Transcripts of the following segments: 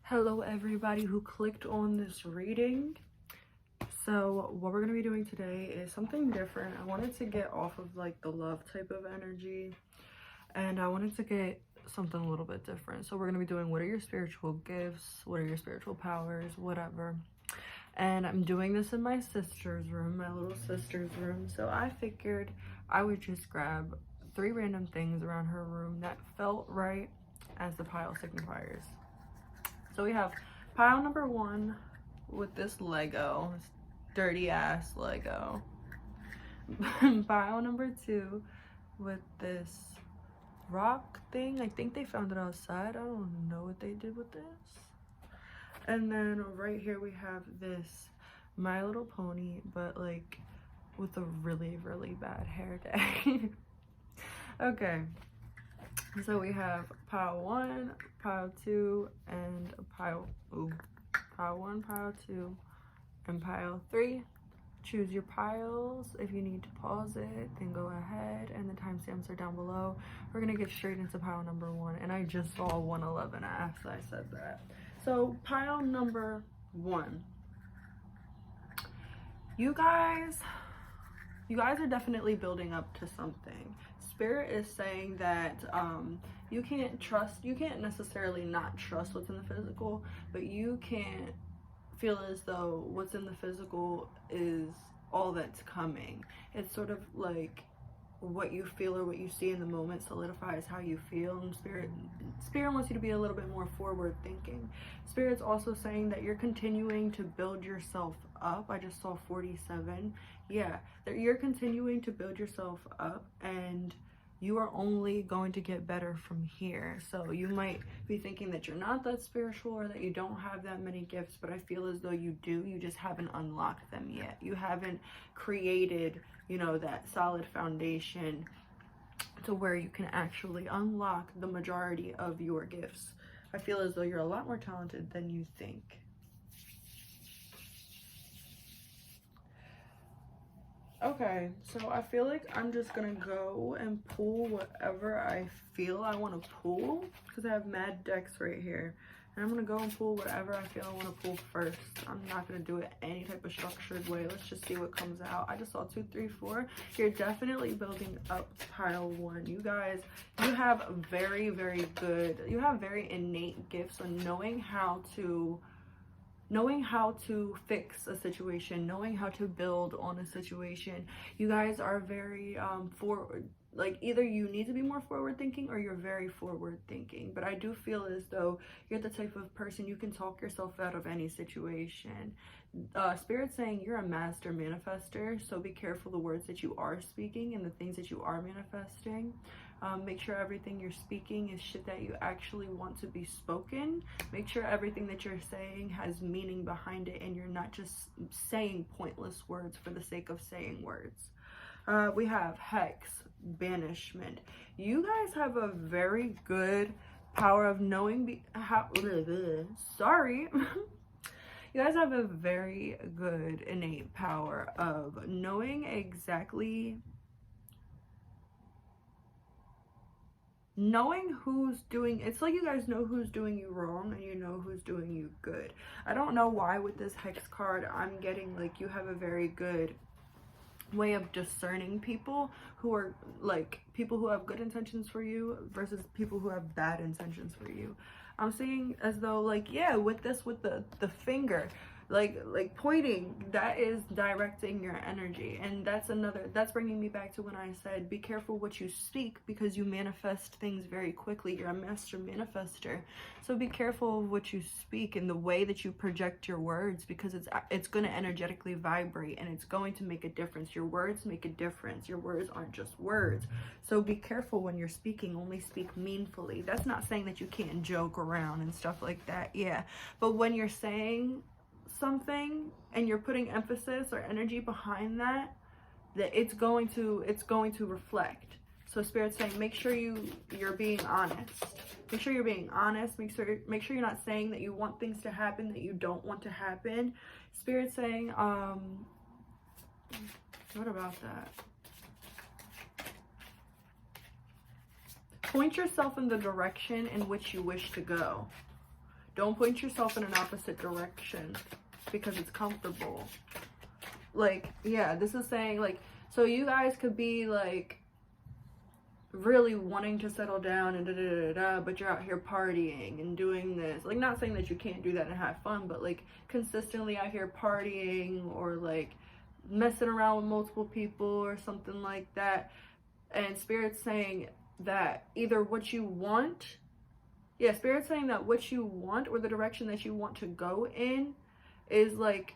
Hello everybody who clicked on this reading. So what we're going to be doing today is something different. I wanted to get off of like the love type of energy, and I wanted to get something a little bit different. So we're going to be doing, what are your spiritual gifts, what are your spiritual powers, whatever. And I'm doing this in my sister's room, my little sister's room. So I figured I would just grab 3 random things around her room that felt right as the pile signifiers. So we have pile number 1 with this Lego, this dirty ass Lego. Pile number 2 with this rock thing. I think they found it outside. I don't know what they did with this. And then right here we have this My Little Pony, but like with a really, really bad hair day. Okay. So we have pile 1, pile 2, and pile 1, pile 2, and pile 3. Choose your piles. If you need to pause it, then go ahead, and the timestamps are down below. We're gonna get straight into pile number 1, and I just saw 111 after I said that. So pile number 1. You guys are definitely building up to something. Spirit is saying that you can't necessarily not trust what's in the physical, but you can't feel as though what's in the physical is all that's coming. It's sort of like what you feel or what you see in the moment solidifies how you feel, and spirit wants you to be a little bit more forward thinking. Spirit's also saying that you're continuing to build yourself up. I just saw 47. Yeah, that you're continuing to build yourself up, and you are only going to get better from here. So you might be thinking that you're not that spiritual or that you don't have that many gifts, but I feel as though you do. You just haven't unlocked them yet. You haven't created, that solid foundation to where you can actually unlock the majority of your gifts. I feel as though you're a lot more talented than you think. Okay, so I feel like I'm just gonna go and pull whatever I feel I want to pull, because I have mad decks right here, and I'm gonna go and pull whatever I feel I want to pull first. I'm not gonna do it any type of structured way. Let's just see what comes out. I just saw 2, 3, 4. You're definitely building up pile 1. You guys, you have very, very good, you have very innate gifts on knowing how to fix a situation, knowing how to build on a situation. You guys are very forward, like either you need to be more forward thinking or you're very forward thinking. But I do feel as though you're the type of person you can talk yourself out of any situation. Spirit's saying you're a master manifester, so be careful the words that you are speaking and the things that you are manifesting. Make sure everything you're speaking is shit that you actually want to be spoken. Make sure everything that you're saying has meaning behind it, and you're not just saying pointless words for the sake of saying words. We have hex, banishment. You guys have a very good power of knowing sorry. You guys have a very good innate power of knowing exactly, knowing who's doing, it's like you guys know who's doing you wrong and you know who's doing you good. I don't know why with this hex card I'm getting like you have a very good way of discerning people who are like people who have good intentions for you versus people who have bad intentions for you. I'm seeing as though like, yeah, with this, with the finger, like pointing, that is directing your energy. And that's bringing me back to when I said be careful what you speak, because you manifest things very quickly. You're a master manifester, so be careful of what you speak and the way that you project your words, because it's going to energetically vibrate and it's going to make a difference. Your words make a difference. Your words aren't just words, so be careful when you're speaking. Only speak meaningfully. That's not saying that you can't joke around and stuff like that, yeah, but when you're saying something and you're putting emphasis or energy behind that it's going to reflect. So Spirit's saying make sure you're being honest. Make sure you're being honest. Make sure you're not saying that you want things to happen that you don't want to happen. Spirit's saying what about that? Point yourself in the direction in which you wish to go. Don't point yourself in an opposite direction because it's comfortable. Like, yeah, this is saying, like, so you guys could be, like, really wanting to settle down and da-da-da-da-da, but you're out here partying and doing this. Like, not saying that you can't do that and have fun, but, like, consistently out here partying or, like, messing around with multiple people or something like that. And Spirit's saying that either what you want, yeah, Spirit's saying that what you want or the direction that you want to go in is, like,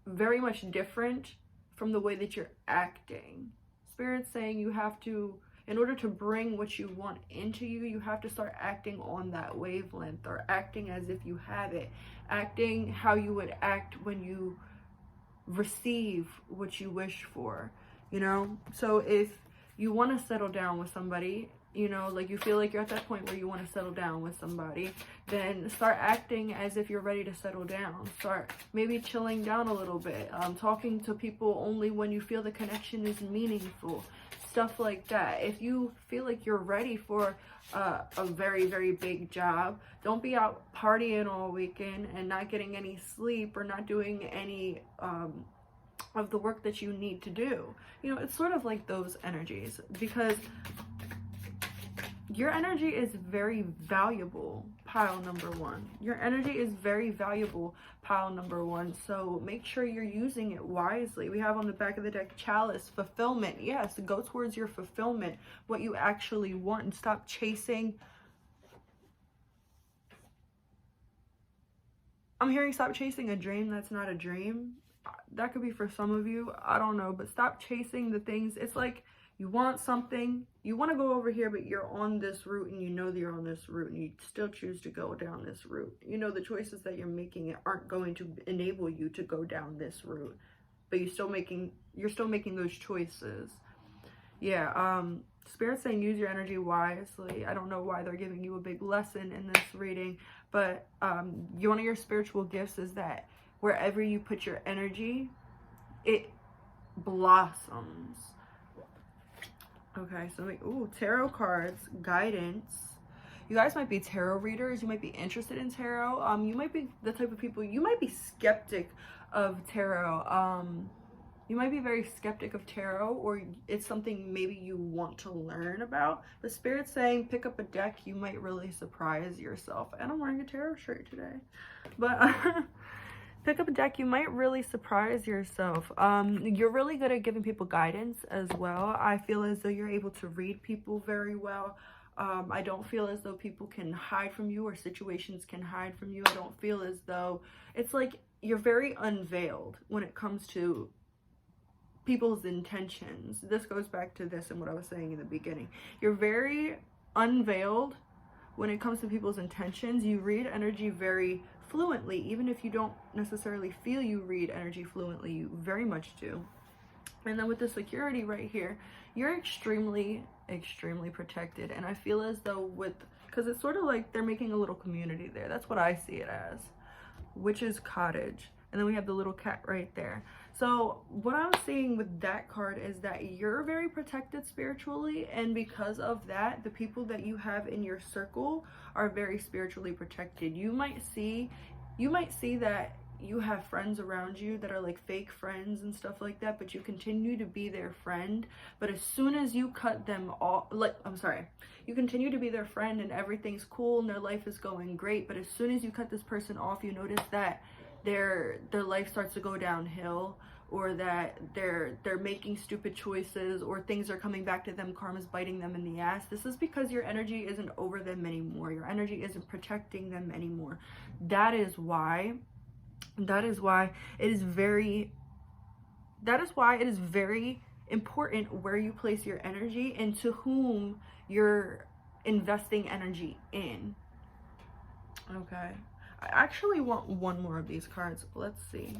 very much different from the way that you're acting. Spirit's saying you have to, in order to bring what you want into you, you have to start acting on that wavelength, or acting as if you have it, acting how you would act when you receive what you wish for, you know? So if you want to settle down with somebody, you know, like you feel like you're at that point where you want to settle down with somebody, then start acting as if you're ready to settle down. Start maybe chilling down a little bit, talking to people only when you feel the connection is meaningful, stuff like that. If you feel like you're ready for a very, very big job, don't be out partying all weekend and not getting any sleep or not doing any of the work that you need to do. You know, it's sort of like those energies, because your energy is very valuable, pile number one. Your energy is very valuable, pile number one. So make sure you're using it wisely. We have on the back of the deck, Chalice, fulfillment. Yes, go towards your fulfillment, what you actually want, and stop chasing. I'm hearing stop chasing a dream that's not a dream. That could be for some of you, I don't know, but stop chasing the things. It's like you want something, you want to go over here, but you're on this route and you know that you're on this route and you still choose to go down this route. You know the choices that you're making aren't going to enable you to go down this route, but you're still making those choices. Yeah, Spirit's saying use your energy wisely. I don't know why they're giving you a big lesson in this reading, but one of your spiritual gifts is that wherever you put your energy, it blossoms. Okay, so tarot cards, guidance. You guys might be tarot readers. You might be interested in tarot. You might be the type of people, you might be skeptic of tarot. You might be very skeptic of tarot, or it's something maybe you want to learn about. But Spirit's saying pick up a deck. You might really surprise yourself. And I'm wearing a tarot shirt today. But pick up a deck. You might really surprise yourself. You're really good at giving people guidance as well. I feel as though you're able to read people very well. I don't feel as though people can hide from you, or situations can hide from you. I don't feel as though, it's like you're very unveiled when it comes to people's intentions. This goes back to this and what I was saying in the beginning. You're very unveiled when it comes to people's intentions. You read energy very fluently, even if you don't necessarily feel you read energy fluently, you very much do. And then with the security right here, you're extremely protected. And I feel as though because it's sort of like they're making a little community there. That's what I see it as. Witch's Cottage. And then we have the little cat right there. So what I'm seeing with that card is that you're very protected spiritually, and because of that, the people that you have in your circle are very spiritually protected. You might see that you have friends around you that are like fake friends and stuff like that, but you continue to be their friend. But as soon as you cut them off, you continue to be their friend and everything's cool and their life is going great, but as soon as you cut this person off, you notice that their life starts to go downhill, or that they're making stupid choices, or things are coming back to them, karma's biting them in the ass. This is because your energy isn't over them anymore. Your energy isn't protecting them anymore. That is why it is very important where you place your energy and to whom you're investing energy in. Okay, I actually want one more of these cards. Let's see.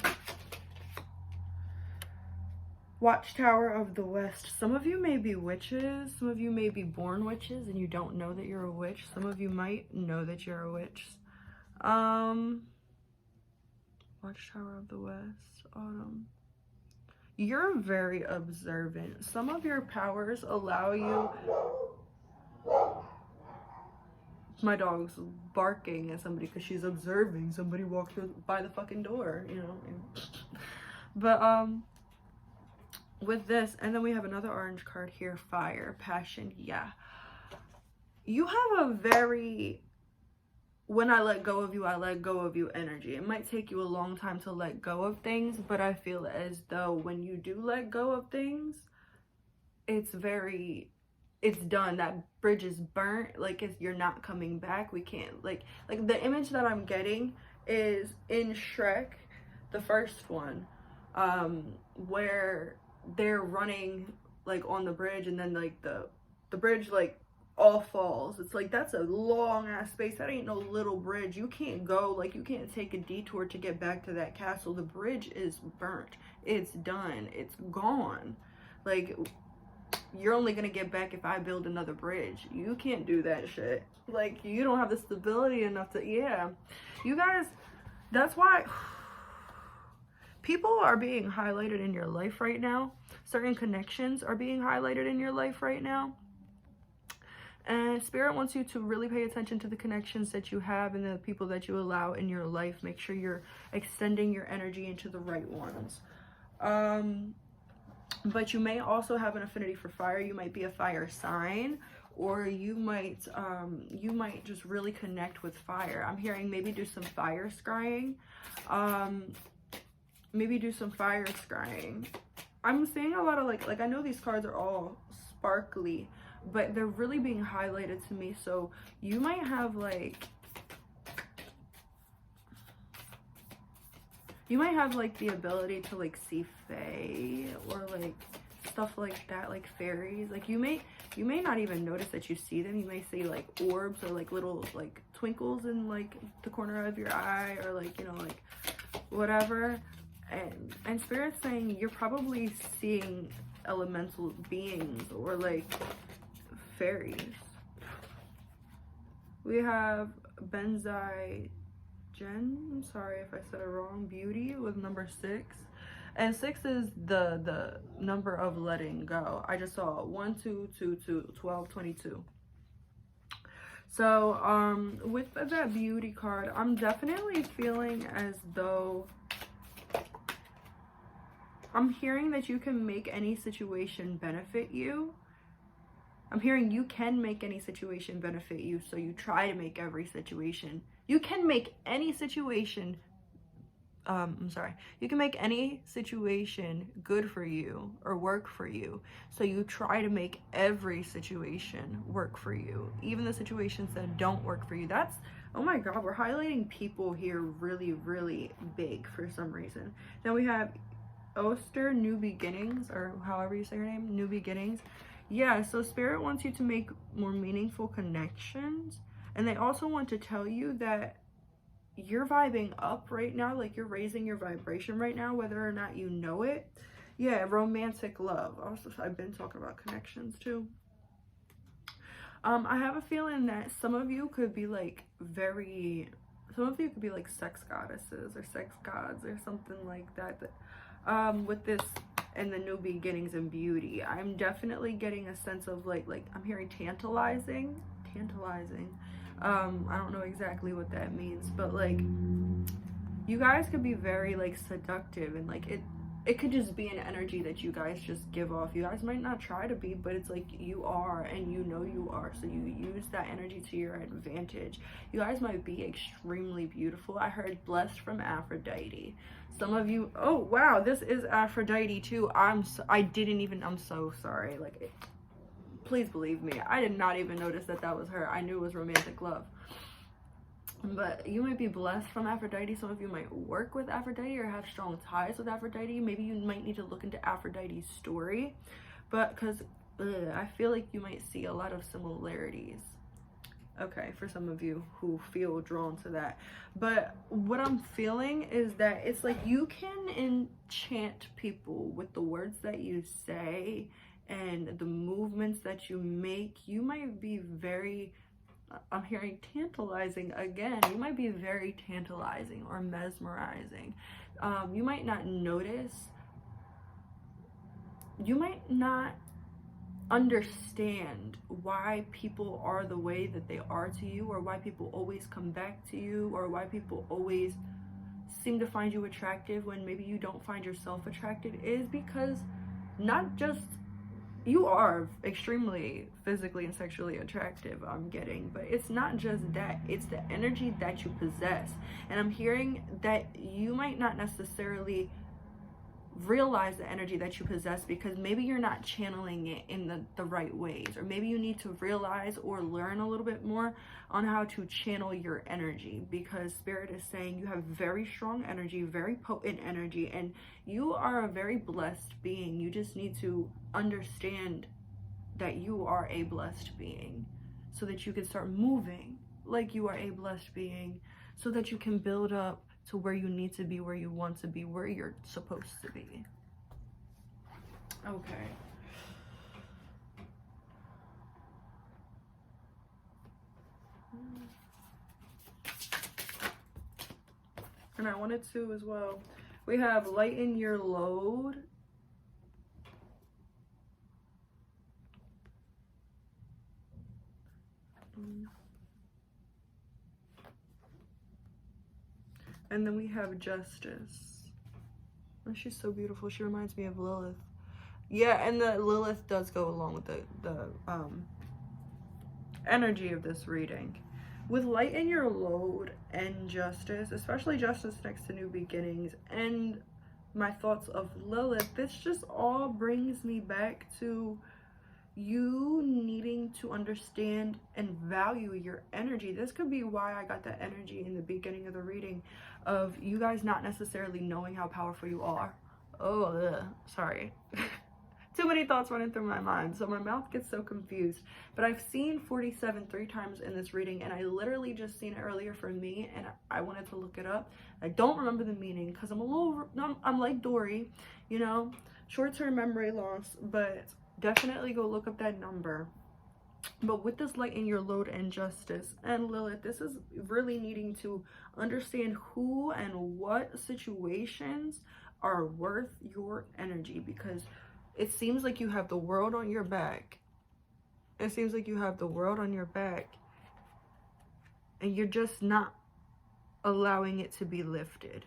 Watchtower of the West. Some of you may be witches. Some of you may be born witches and you don't know that you're a witch. Some of you might know that you're a witch. Watchtower of the West. Autumn. You're very observant. Some of your powers allow you... my dog's barking at somebody because she's observing somebody walk through by the fucking door, you know. But with this, and then we have another orange card here, fire, passion. Yeah, you have a very, when I let go of you, I let go of you energy. It might take you a long time to let go of things, but I feel as though when you do let go of things, it's done. That bridge is burnt. Like, you're not coming back. We can't, like the image that I'm getting is in Shrek, the first one, where they're running like on the bridge, and then like the bridge like all falls. It's like, that's a long ass space. That ain't no little bridge. You can't go, like, you can't take a detour to get back to that castle. The bridge is burnt. It's done. It's gone. Like, you're only gonna get back if I build another bridge. You can't do that shit. Like, you don't have the stability enough to, yeah. You guys, that's why people are being highlighted in your life right now. Certain connections are being highlighted in your life right now. And Spirit wants you to really pay attention to the connections that you have and the people that you allow in your life. Make sure you're extending your energy into the right ones. But you may also have an affinity for fire. You might be a fire sign, or you might just really connect with fire. I'm hearing maybe do some fire scrying. Maybe do some fire scrying. I'm seeing a lot of like I know these cards are all sparkly, but they're really being highlighted to me. So you might have like, the ability to like see fae or like stuff like that, like fairies. Like you may not even notice that you see them. You may see like orbs or like little like twinkles in like the corner of your eye, or like, you know, like whatever. And Spirit's saying you're probably seeing elemental beings or like fairies. We have Benzai Jen, I'm sorry if I said it wrong, beauty with number 6. And 6 is the number of letting go. I just saw 1, 2, 2, 2, 12, 22. So with that beauty card, I'm definitely feeling as though I'm hearing that you can make any situation benefit you. I'm hearing you can make any situation benefit you, so you try to make every situation. You can make any situation, you can make any situation good for you or work for you. So you try to make every situation work for you, even the situations that don't work for you. That's, oh my God, we're highlighting people here really, really big for some reason. Then we have Oster, New Beginnings, or however you say her name, New Beginnings. Yeah, so Spirit wants you to make more meaningful connections. And they also want to tell you that you're vibing up right now, like you're raising your vibration right now, whether or not you know it. Yeah, romantic love. Also, I've been talking about connections too. I have a feeling that some of you could be like sex goddesses or sex gods or something like that. With this and the new beginnings and beauty, I'm definitely getting a sense of like I'm hearing tantalizing. I don't know exactly what that means, but like you guys could be very like seductive, and like it could just be an energy that you guys just give off. You guys might not try to be, but it's like you are, and you know you are, so you use that energy to your advantage. You guys might be extremely beautiful. I heard blessed from Aphrodite. Some of you, oh wow, this is Aphrodite too. I'm so sorry. Like, please believe me, I did not even notice that was her. I knew it was romantic love. But you might be blessed from Aphrodite. Some of you might work with Aphrodite or have strong ties with Aphrodite. Maybe you might need to look into Aphrodite's story, but because I feel like you might see a lot of similarities. Okay, for some of you who feel drawn to that. But what I'm feeling is that it's like you can enchant people with the words that you say and the movements that you make. You might be very, I'm hearing tantalizing again. You might be very tantalizing or mesmerizing. You might not notice. You might not understand why people are the way that they are to you, or why people always come back to you, or why people always seem to find you attractive when maybe you don't find yourself attracted, is because not just you are extremely physically and sexually attractive, I'm getting, but it's not just that, it's the energy that you possess. And I'm hearing that you might not necessarily realize the energy that you possess because maybe you're not channeling it in the right ways, or maybe you need to realize or learn a little bit more on how to channel your energy, because spirit is saying you have very strong energy, very potent energy, and you are a very blessed being. You just need to understand that you are a blessed being so that you can start moving like you are a blessed being, so that you can build up to where you need to be, where you want to be, where you're supposed to be. Okay. And I wanted to as well. We have lighten your load. And then we have justice. Oh, she's so beautiful. She reminds me of Lilith. Yeah, and the Lilith does go along with the energy of this reading. With lighten your load and justice, especially justice next to new beginnings, and my thoughts of Lilith, this just all brings me back to you needing to understand and value your energy. This could be why I got that energy in the beginning of the reading of you guys not necessarily knowing how powerful you are. Oh, ugh, sorry. Too many thoughts running through my mind, so my mouth gets so confused. But I've seen 47 3 times in this reading, and I literally just seen it earlier for me, and I wanted to look it up. I don't remember the meaning because I'm like Dory, you know, short-term memory loss, but definitely go look up that number. But with this lighten your load and justice and Lilith, this is really needing to understand who and what situations are worth your energy, because it seems like you have the world on your back. It seems like you have the world on your back, and you're just not allowing it to be lifted.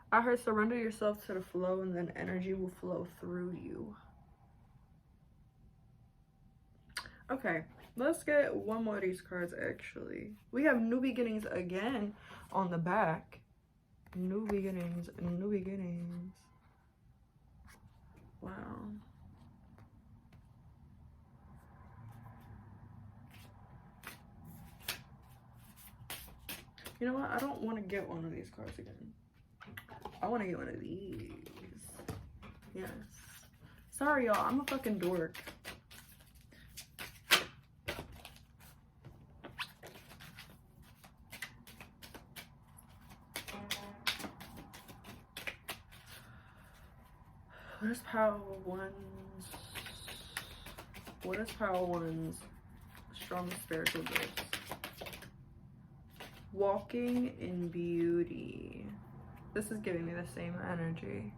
I heard surrender yourself to the flow, and then energy will flow through you. Okay, let's get one more of these cards, actually. We have new beginnings again on the back. New beginnings, new beginnings. Wow. You know what? I don't want to get one of these cards again. I want to get one of these. Yes. Sorry, y'all. I'm a fucking dork. What is Power One's? What is Power One's strongest spiritual gifts? Walking in beauty. This is giving me the same energy.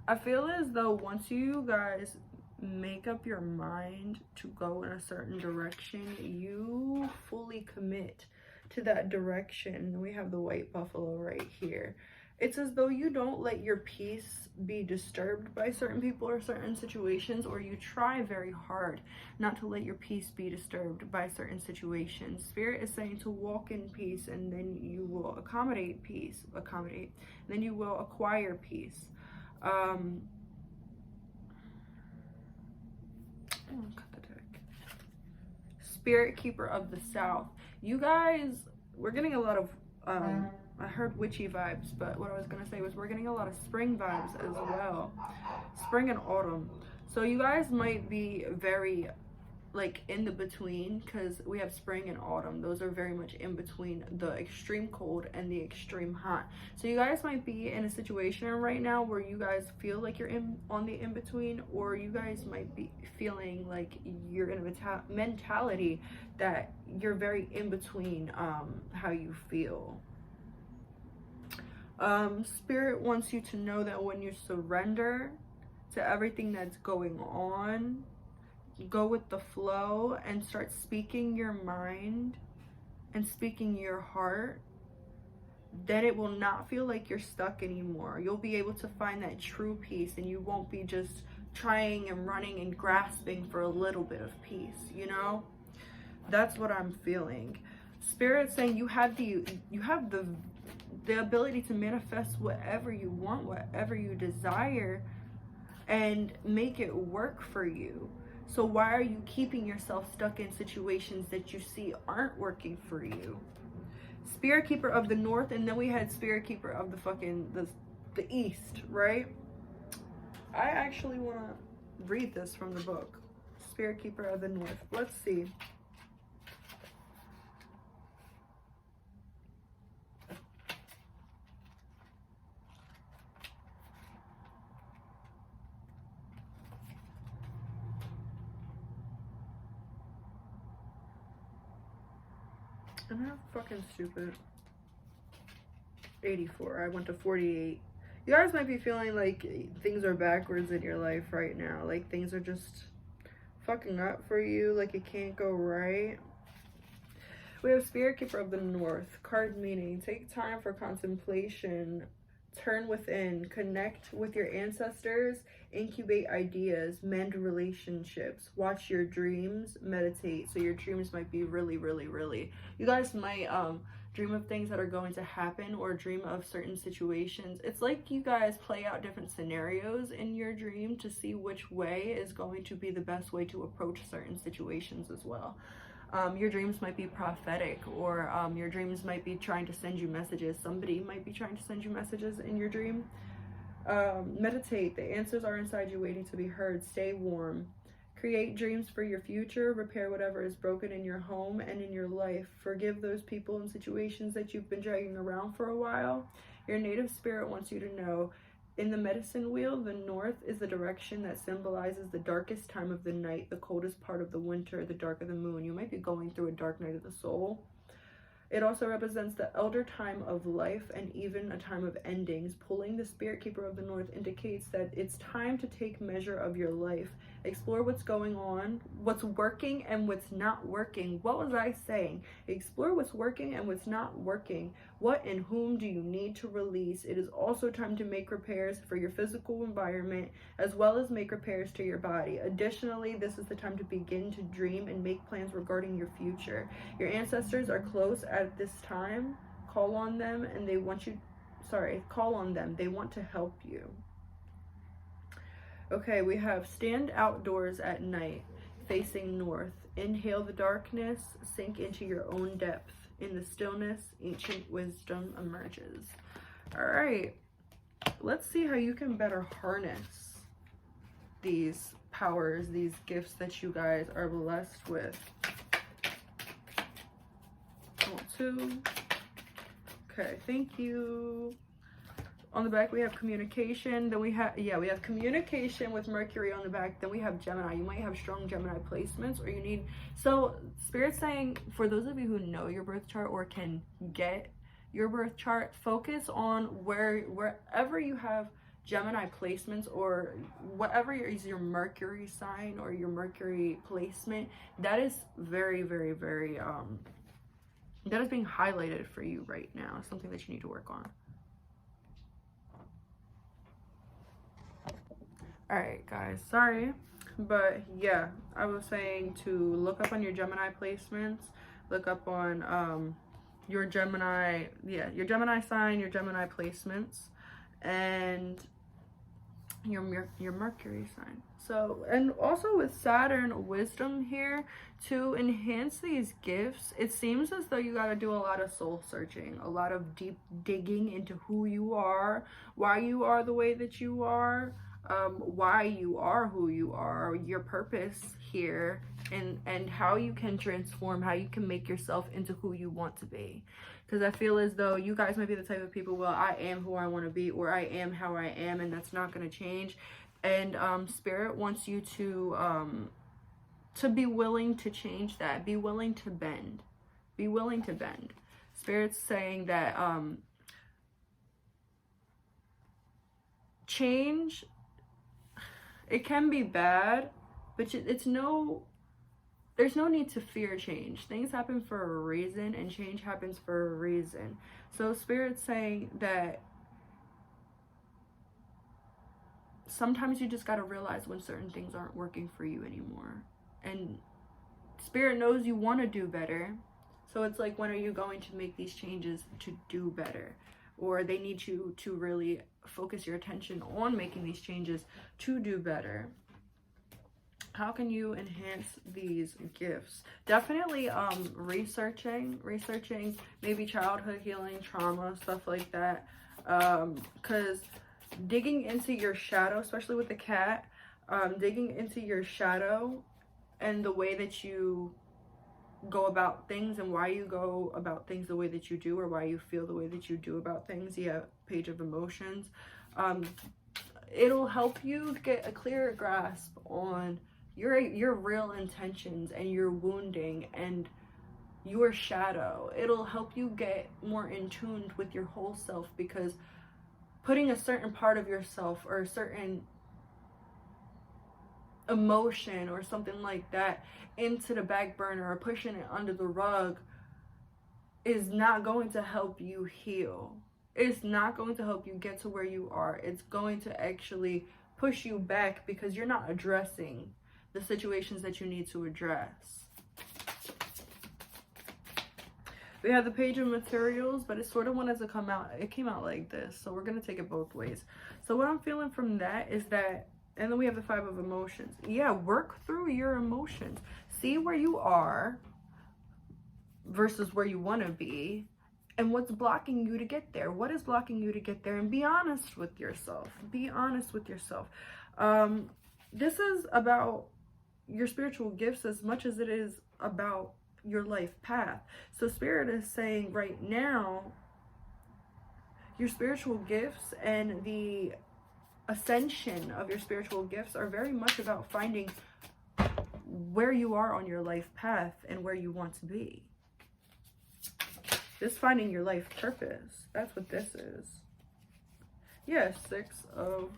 I feel as though once you guys make up your mind to go in a certain direction, you fully commit to that direction. We have the white buffalo right here. It's as though you don't let your peace be disturbed by certain people or certain situations, or you try very hard not to let your peace be disturbed by certain situations. Spirit is saying to walk in peace, and then you will accommodate peace, then you will acquire peace. Cut the deck. Spirit Keeper of the South. You guys, we're getting a lot of I heard witchy vibes, but what I was gonna say was we're getting a lot of spring vibes as well. Spring and autumn. So you guys might be very like in the between, because we have spring and autumn. Those are very much in between the extreme cold and the extreme hot. So you guys might be in a situation right now where you guys feel like you're on the in between, or you guys might be feeling like you're in a mentality that you're very in between how you feel. Spirit wants you to know that when you surrender to everything that's going on, go with the flow and start speaking your mind and speaking your heart, then it will not feel like you're stuck anymore. You'll be able to find that true peace, and you won't be just trying and running and grasping for a little bit of peace, you know? That's what I'm feeling. Spirit's saying you have the ability to manifest whatever you want, whatever you desire, and make it work for you. So why are you keeping yourself stuck in situations that you see aren't working for you? Spirit Keeper of the North, and then we had Spirit Keeper of the East, right? I actually want to read this from the book. Spirit Keeper of the North. Let's see. I'm not fucking stupid. 84. I went to 48. You guys might be feeling like things are backwards in your life right now. Like things are just fucking up for you. Like it can't go right. We have Spirit Keeper of the North. Card meaning, take time for contemplation. Turn within. Connect with your ancestors. Incubate ideas. Mend relationships. Watch your dreams. Meditate. So your dreams might be really, really, really... You guys might dream of things that are going to happen, or dream of certain situations. It's like you guys play out different scenarios in your dream to see which way is going to be the best way to approach certain situations as well. Your dreams might be prophetic, or your dreams might be trying to send you messages. Somebody might be trying to send you messages in your dream. Meditate. The answers are inside you waiting to be heard. Stay warm. Create dreams for your future. Repair whatever is broken in your home and in your life. Forgive those people and situations that you've been dragging around for a while. Your native spirit wants you to know, in the medicine wheel, the north is the direction that symbolizes the darkest time of the night, the coldest part of the winter, the dark of the moon. You might be going through a dark night of the soul. It also represents the elder time of life and even a time of endings. Pulling the Spirit Keeper of the North indicates that it's time to take measure of your life. Explore what's going on, what's working and what's not working. What was I saying? Explore what's working and what's not working. What and whom do you need to release? It is also time to make repairs for your physical environment, as well as make repairs to your body. Additionally, this is the time to begin to dream and make plans regarding your future. Your ancestors are close at this time. Call on them and they want you, call on them. They want to help you. Okay, we have stand outdoors at night, facing north. Inhale the darkness, sink into your own depth. In the stillness, ancient wisdom emerges. All right, let's see how you can better harness these powers, these gifts that you guys are blessed with. Two. Okay, thank you. On the back we have communication. Then we have communication with Mercury on the back. Then we have Gemini. You might have strong Gemini placements, or you need, so Spirit's saying, for those of you who know your birth chart or can get your birth chart, focus on wherever you have Gemini placements, or whatever is your Mercury sign or your Mercury placement. That is very, very, very that is being highlighted for you right now. Something that you need to work on. All right, guys, sorry, but yeah, I was saying to look up on your Gemini placements, look up on your Gemini, your Gemini sign, your Gemini placements, and your Mercury sign. So, and also with Saturn wisdom here, to enhance these gifts, it seems as though you got to do a lot of soul searching, a lot of deep digging into who you are, why you are the way that you are. why you are who you are, your purpose here, and how you can transform, how you can make yourself into who you want to be. Because I feel as though you guys might be the type of people, well, I am who I want to be, or I am how I am, and that's not going to change. And Spirit wants you to be willing to change that. Be willing to bend. Be willing to bend. Spirit's saying that change, it can be bad, but there's no need to fear change. Things happen for a reason, and change happens for a reason. So Spirit's saying that sometimes you just got to realize when certain things aren't working for you anymore. And Spirit knows you want to do better. So it's like, when are you going to make these changes to do better? Or they need you to really focus your attention on making these changes to do better. How can you enhance these gifts? Definitely researching maybe childhood healing, trauma, stuff like that. Because digging into your shadow, especially with the cat, digging into your shadow and the way that you go about things, and why you go about things the way that you do, or why you feel the way that you do about things. Yeah, page of emotions. It'll help you get a clearer grasp on your real intentions and your wounding and your shadow. It'll help you get more in tune with your whole self, because putting a certain part of yourself or a certain emotion or something like that into the back burner, or pushing it under the rug, is not going to help you heal. It's not going to help you get to where you are. It's going to actually push you back, because you're not addressing the situations that you need to address. We have the page of materials, but it sort of wanted to come out, it came out like this, so we're going to take it both ways. So what I'm feeling from that is that, and then we have the 5 of emotions. Yeah, work through your emotions. See where you are versus where you want to be, and what's blocking you to get there. What is blocking you to get there? And be honest with yourself. Be honest with yourself. This is about your spiritual gifts as much as it is about your life path. So Spirit is saying right now, your spiritual gifts and the ascension of your spiritual gifts are very much about finding where you are on your life path and where you want to be. This finding your life purpose. That's what this is. Yes, 6 of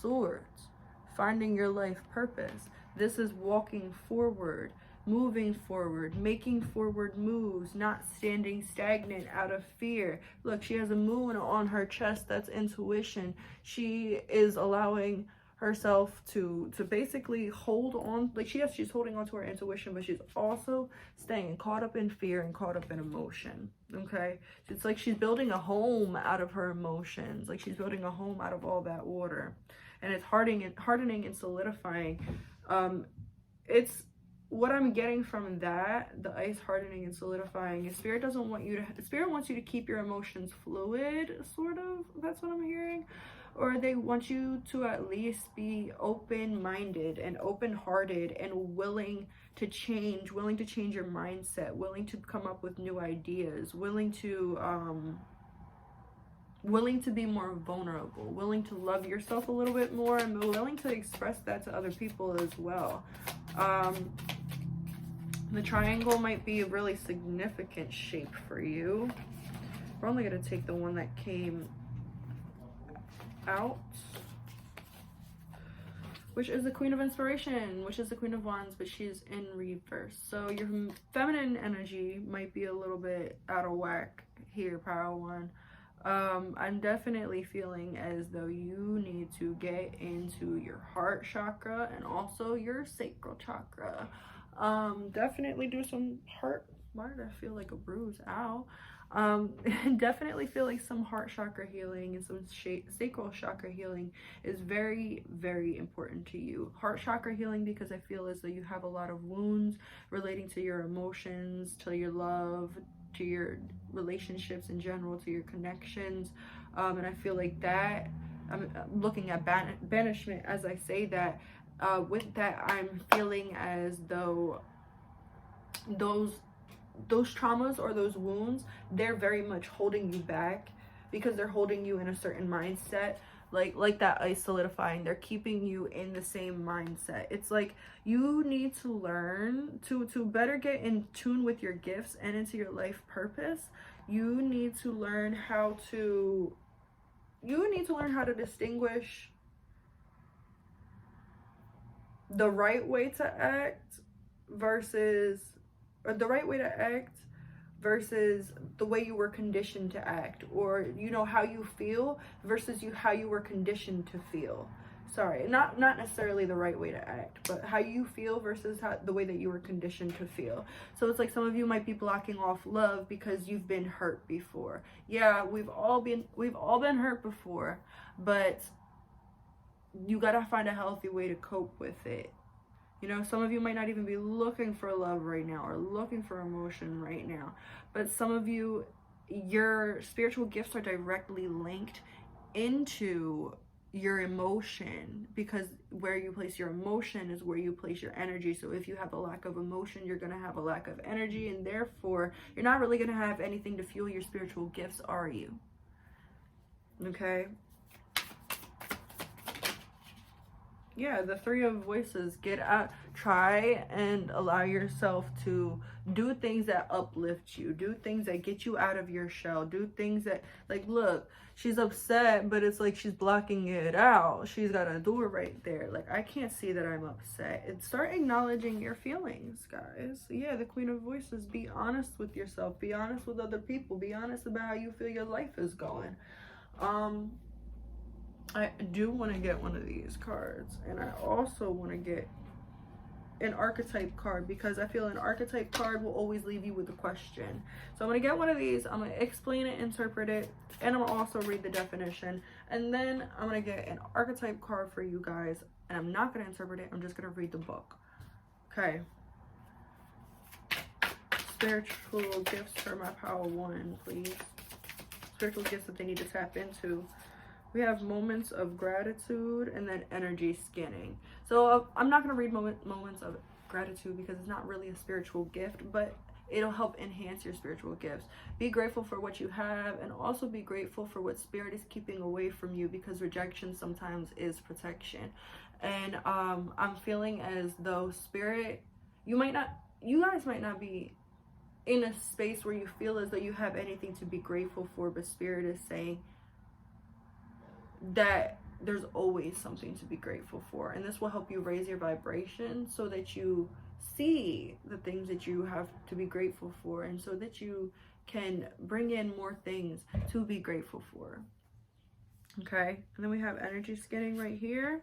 Swords. Finding your life purpose. This is walking forward, moving forward, making forward moves, not standing stagnant out of fear. Look, she has a moon on her chest. That's intuition. She is allowing herself to basically hold on, like she's holding on to her intuition, but she's also staying caught up in fear and caught up in emotion. Okay, it's like she's building a home out of her emotions, like she's building a home out of all that water, and it's hardening and solidifying. It's what I'm getting from that, the ice hardening and solidifying, is Spirit doesn't want you to, Spirit wants you to keep your emotions fluid, sort of. That's what I'm hearing. Or they want you to at least be open-minded and open-hearted and willing to change your mindset, willing to come up with new ideas, willing to be more vulnerable, willing to love yourself a little bit more, and willing to express that to other people as well. The triangle might be a really significant shape for you. We're only going to take the one that came out, which is the Queen of Inspiration, which is the Queen of Wands, but she's in reverse. So your feminine energy might be a little bit out of whack here, Power One. I'm definitely feeling as though you need to get into your heart chakra and also your sacral chakra. Definitely do some heart. Why did I feel like a bruise? Ow. Definitely feel like some heart chakra healing and some sacral chakra healing is very, very important to you. Heart chakra healing, because I feel as though you have a lot of wounds relating to your emotions, to your love, to your relationships in general, to your connections, and I feel like that I'm looking at banishment as I say that. With that, I'm feeling as though those traumas or those wounds, they're very much holding you back because they're holding you in a certain mindset, like that ice solidifying. They're keeping you in the same mindset. It's like you need to learn to better get in tune with your gifts and into your life purpose. You need to learn how to distinguish the right way to act versus the right way to act versus the way you were conditioned to act, or how you feel versus how you were conditioned to feel. Sorry, not necessarily the right way to act, but how you feel versus the way that you were conditioned to feel. So it's like some of you might be blocking off love because you've been hurt before. Yeah, we've all been hurt before, but you gotta find a healthy way to cope with it. Some of you might not even be looking for love right now or looking for emotion right now, but some of you, your spiritual gifts are directly linked into your emotion, because where you place your emotion is where you place your energy. So if you have a lack of emotion, you're going to have a lack of energy, and therefore you're not really going to have anything to fuel your spiritual gifts, are you? Okay. Yeah, the Three of Voices. Get out, try and allow yourself to do things that uplift you, do things that get you out of your shell, do things that, like, look, she's upset, but it's like she's blocking it out. She's got a door right there. Like, I can't see that I'm upset. And start acknowledging your feelings, guys. Yeah, the Queen of Voices. Be honest with yourself. Be honest with other people. Be honest about how you feel your life is going. I do want to get one of these cards, and I also want to get an archetype card, because I feel an archetype card will always leave you with a question. So I'm going to get one of these. I'm going to explain it, interpret it, and I'm going to also read the definition. And then I'm going to get an archetype card for you guys, and I'm not going to interpret it. I'm just going to read the book. Okay. Spiritual gifts for my power one, please. Spiritual gifts that they need to tap into. We have moments of gratitude and then energy scanning. So I'm not going to read moments of gratitude because it's not really a spiritual gift, but it'll help enhance your spiritual gifts. Be grateful for what you have, and also be grateful for what spirit is keeping away from you, because rejection sometimes is protection. And I'm feeling as though spirit, you guys might not be in a space where you feel as though you have anything to be grateful for, but spirit is saying that there's always something to be grateful for, and this will help you raise your vibration so that you see the things that you have to be grateful for, and so that you can bring in more things to be grateful for. Okay, and then we have energy scanning right here.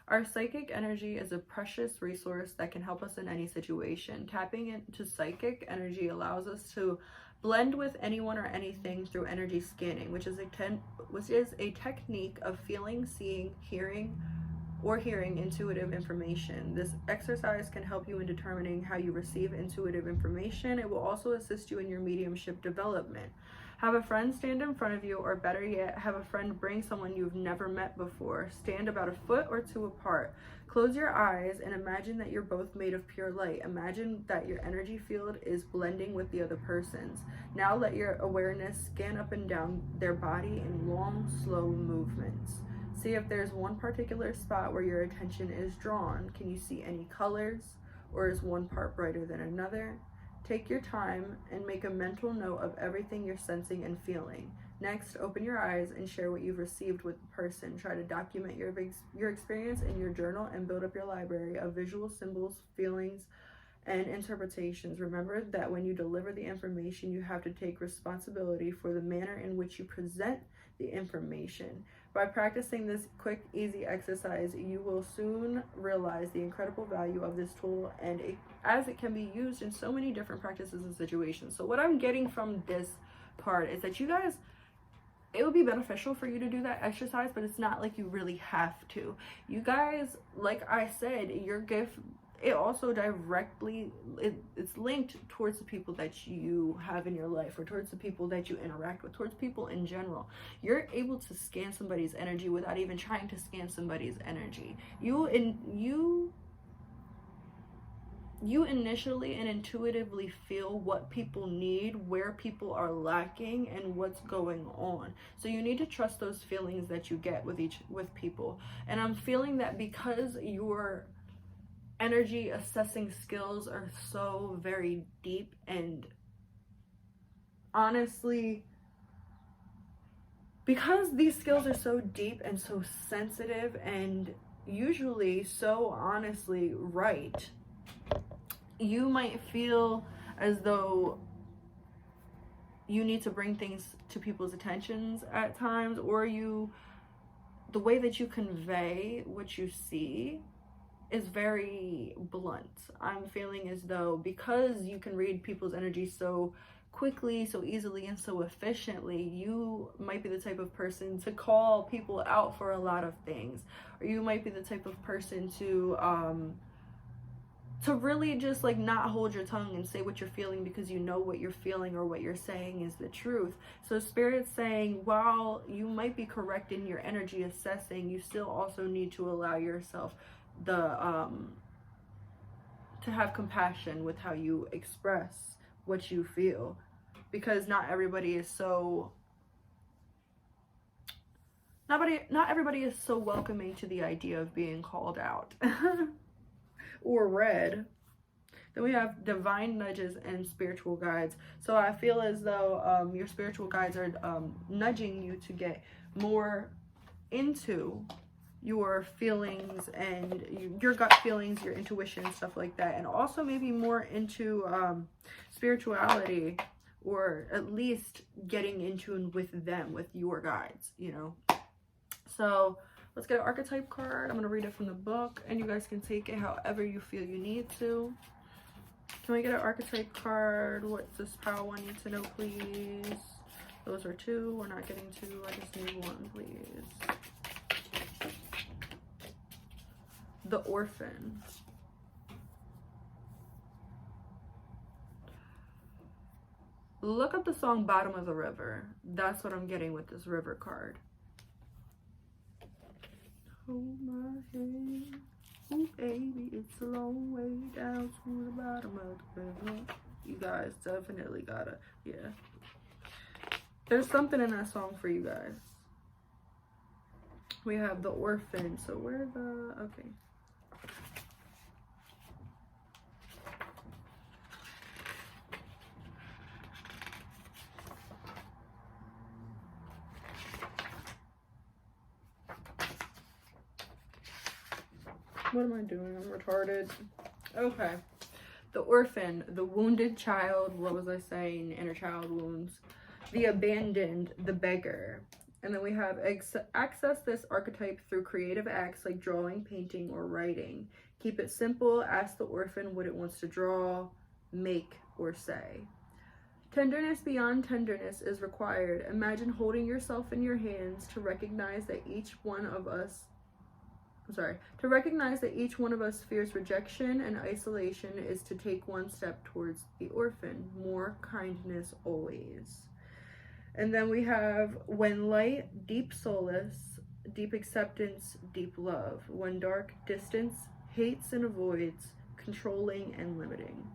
Our psychic energy is a precious resource that can help us in any situation. Tapping into psychic energy allows us to blend with anyone or anything through energy scanning, which is a technique of feeling, seeing, hearing intuitive information. This exercise can help you in determining how you receive intuitive information. It will also assist you in your mediumship development. Have a friend stand in front of you, or better yet, have a friend bring someone you've never met before. Stand about 1 foot or 2 apart. Close your eyes and imagine that you're both made of pure light. Imagine that your energy field is blending with the other person's. Now let your awareness scan up and down their body in long, slow movements. See if there's one particular spot where your attention is drawn. Can you see any colors, or is one part brighter than another? Take your time and make a mental note of everything you're sensing and feeling. Next, open your eyes and share what you've received with the person. Try to document your experience in your journal and build up your library of visual symbols, feelings, and interpretations. Remember that when you deliver the information, you have to take responsibility for the manner in which you present the information. By practicing this quick, easy exercise, you will soon realize the incredible value of this tool, and as it can be used in so many different practices and situations. So what I'm getting from this part is that you guys, it would be beneficial for you to do that exercise, but it's not like you really have to. You guys, like I said, your gift it also directly, it's linked towards the people that you have in your life, or towards the people that you interact with, towards people in general. You're able to scan somebody's energy without even trying to scan somebody's energy. You initially and intuitively feel what people need, where people are lacking, and what's going on. So you need to trust those feelings that you get with people. And I'm feeling that because your energy assessing skills are so very deep, and honestly, because these skills are so deep and so sensitive and usually so honestly right, you might feel as though you need to bring things to people's attentions at times, or the way that you convey what you see is very blunt. I'm feeling as though because you can read people's energy so quickly, so easily, and so efficiently, you might be the type of person to call people out for a lot of things, or you might be the type of person to really just like not hold your tongue and say what you're feeling, because you know what you're feeling or what you're saying is the truth. So Spirit's saying, while you might be correct in your energy assessing, you still also need to allow yourself to have compassion with how you express what you feel, because not everybody is so welcoming to the idea of being called out or read. Then we have divine nudges and spiritual guides. So I feel as though your spiritual guides are nudging you to get more into your feelings and your gut feelings, your intuition, stuff like that, and also maybe more into spirituality, or at least getting in tune with them, with your guides, you know. So let's get an archetype card. I'm going to read it from the book, and you guys can take it however you feel you need to. Can we get an archetype card? What's this pile one need to know, please? Those are two. We're not getting two. I just need one, please. The Orphan. Look up the song Bottom of the River. That's what I'm getting with this river card. Hold my hand. Oh, baby, it's a long way down to the bottom of the river. You guys definitely gotta, yeah. There's something in that song for you guys. We have the Orphan. So where the, okay. What am I doing? I'm retarded. Okay. The Orphan, the wounded child, what was I saying? Inner child wounds. The abandoned, the beggar. And then we have access this archetype through creative acts like drawing, painting, or writing. Keep it simple. Ask the orphan what it wants to draw, make, or say. Tenderness beyond tenderness is required. Imagine holding yourself in your hands to recognize that each one of us fears rejection, and isolation is to take one step towards the orphan. More kindness always. And then we have when light, deep solace, deep acceptance, deep love. When dark, distance, hates and avoids, controlling and limiting.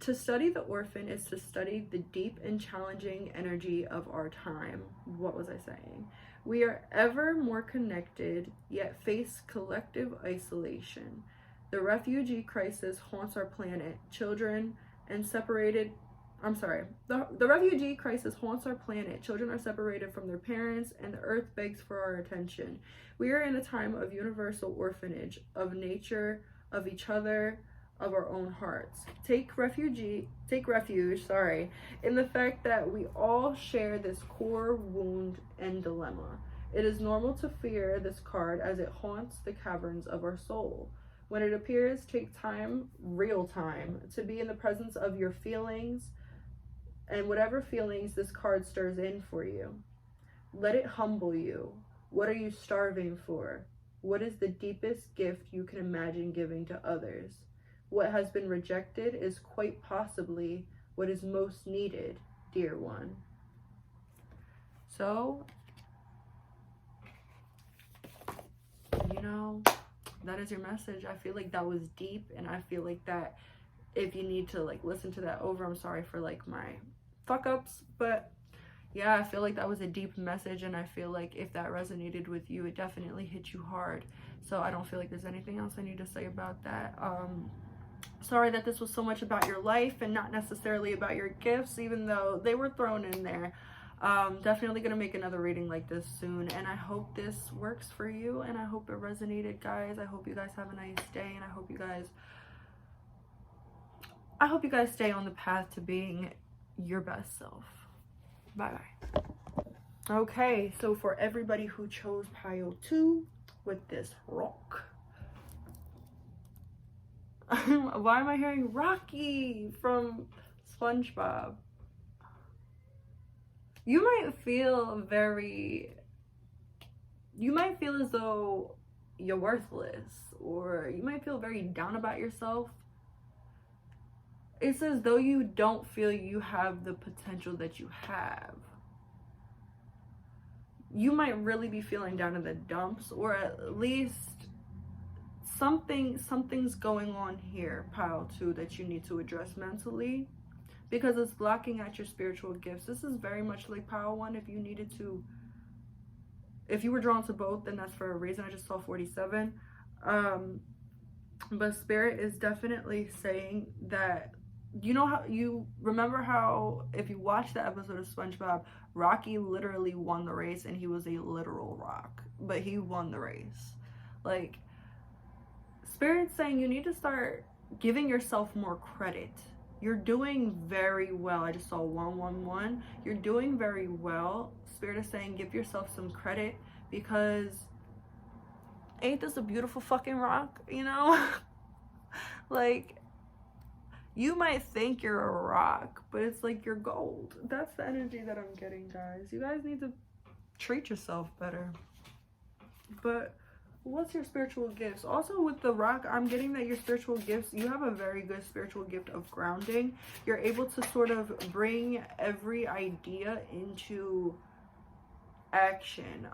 To study the orphan is to study the deep and challenging energy of our time. What was I saying? We are ever more connected, yet face collective isolation. The refugee crisis haunts our planet. The refugee crisis haunts our planet. Children are separated from their parents, and the earth begs for our attention. We are in a time of universal orphanage, of nature, of each other, of our own hearts. Take refuge, in the fact that we all share this core wound and dilemma. It is normal to fear this card as it haunts the caverns of our soul. When it appears, take time, real time, to be in the presence of your feelings and whatever feelings this card stirs in for you. Let it humble you. What are you starving for? What is the deepest gift you can imagine giving to others? What has been rejected is quite possibly what is most needed, dear one. So, you know, that is your message. I feel like that was deep, and I feel like that if you need to like listen to that over, I'm sorry for like my fuck ups, but yeah, I feel like that was a deep message, and I feel like if that resonated with you, it definitely hit you hard. So I don't feel like there's anything else I need to say about that. Sorry that this was so much about your life and not necessarily about your gifts, even though they were thrown in there. Definitely gonna make another reading like this soon, and I hope this works for you, and I hope it resonated, guys. I hope you guys have a nice day, and I hope you guys stay on the path to being your best self. Bye bye. Okay, so for everybody who chose pile 2 with this rock, why am I hearing Rocky from SpongeBob? You might feel as though you're worthless, or you might feel very down about yourself. It's as though you don't feel you have the potential that you have. You might really be feeling down in the dumps, or at least something's going on here, pile 2, that you need to address mentally, because it's blocking out your spiritual gifts. This is very much like pile 1. If you were drawn to both, then that's for a reason. I just saw 47. But Spirit is definitely saying that, you know how you remember how if you watch the episode of SpongeBob, Rocky literally won the race, and he was a literal rock, but he won the race. Like, Spirit's saying you need to start giving yourself more credit. You're doing very well. I just saw 111. You're doing very well. Spirit is saying give yourself some credit, because ain't this a beautiful fucking rock, you know? Like, you might think you're a rock, but it's like you're gold. That's the energy that I'm getting, guys. You guys need to treat yourself better. But what's your spiritual gifts? Also with the rock, I'm getting that your spiritual gifts, you have a very good spiritual gift of grounding. You're able to sort of bring every idea into action.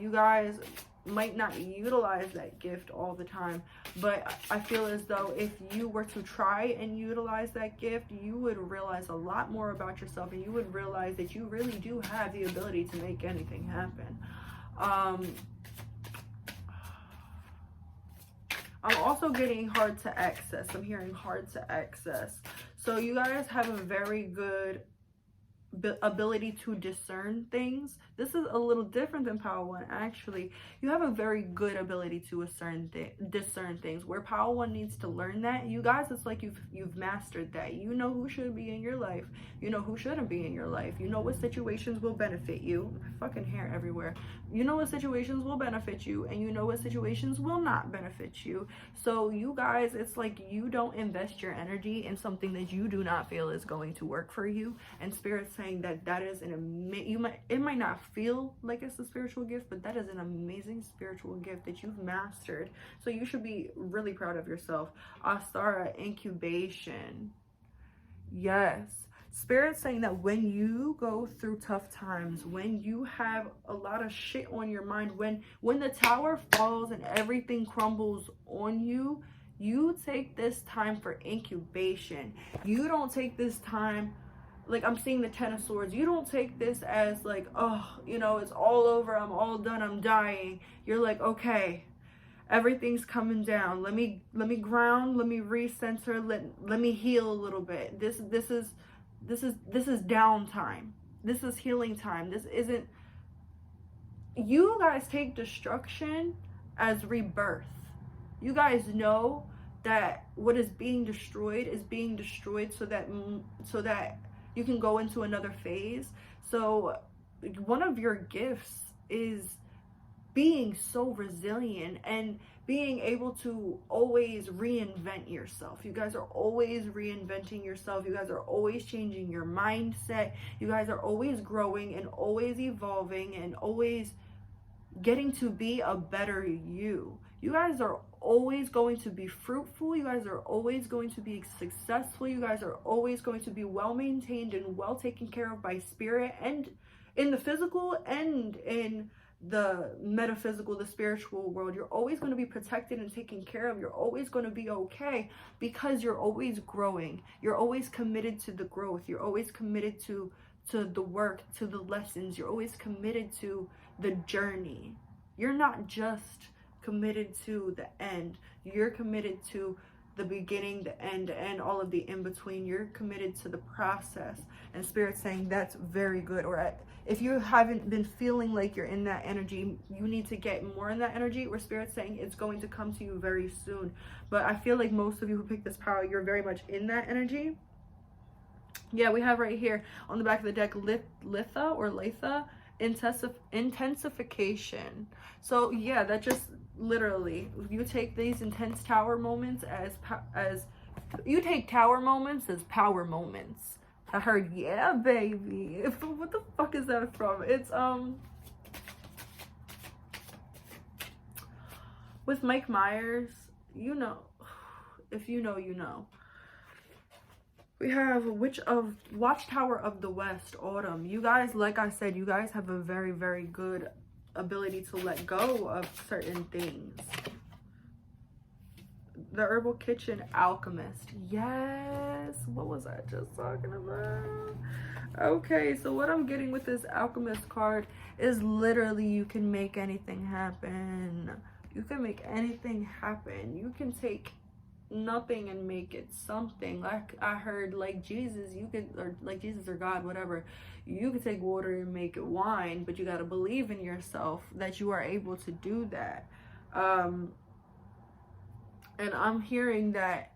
You guys might not utilize that gift all the time, but I feel as though if you were to try and utilize that gift, you would realize a lot more about yourself, and you would realize that you really do have the ability to make anything happen. I'm also getting hard to access. I'm hearing hard to access. So you guys have a very good ability to discern things. This is a little different than Power 1, actually. You have a very good ability to discern things. Where Power 1 needs to learn that, you guys, it's like you've mastered that. You know who should be in your life. You know who shouldn't be in your life. You know what situations will benefit you. Fucking hair everywhere. You know what situations will benefit you, and you know what situations will not benefit you. So you guys, it's like you don't invest your energy in something that you do not feel is going to work for you. And Spirit's saying that is it might not feel like it's a spiritual gift, but that is an amazing spiritual gift that you've mastered. So you should be really proud of yourself. Astara, incubation. Yes. Spirit's saying that when you go through tough times, when you have a lot of shit on your mind, when the tower falls and everything crumbles on you, you take this time for incubation. You don't take this time, like I'm seeing the 10 of Swords, you don't take this as like, oh, you know, it's all over, I'm all done, I'm dying. You're like, okay, everything's coming down. Let me ground, let me recenter, let me heal a little bit. This is downtime. This is healing time. This isn't, you guys take destruction as rebirth. You guys know that what is being destroyed so that you can go into another phase. So one of your gifts is being so resilient and being able to always reinvent yourself. You guys are always reinventing yourself. You guys are always changing your mindset. You guys are always growing and always evolving and always, getting to be a better you. You guys are always going to be fruitful. You guys are always going to be successful. You guys are always going to be well maintained and well taken care of by spirit, and in the physical and in the metaphysical, the spiritual world. You're always going to be protected and taken care of. You're always going to be okay because you're always growing. You're always committed to the growth. You're always committed to the work, to the lessons. You're always committed to the journey. You're not just committed to the end. You're committed to the beginning, the end, and all of the in between. You're committed to the process. And Spirit's saying that's very good. Or if you haven't been feeling like you're in that energy, you need to get more in that energy, where Spirit's saying it's going to come to you very soon. But I feel like most of you who pick this power, you're very much in that energy. Yeah, we have right here on the back of the deck, Litha, intensification. So yeah, that just literally, you take these intense tower moments as you take tower moments as power moments. I heard, yeah, baby. What the fuck is that from? It's with Mike Myers. You know, if you know, you know. We have Watchtower of the West, Autumn. You guys, like I said, you guys have a very, very good ability to let go of certain things. The Herbal Kitchen, Alchemist. Yes. What was I just talking about? Okay, so what I'm getting with this Alchemist card is literally you can make anything happen. You can make anything happen. You can take nothing and make it something. Like I heard, like Jesus, you could, or like Jesus or God, whatever, you could take water and make it wine, but you got to believe in yourself that you are able to do that. And I'm hearing that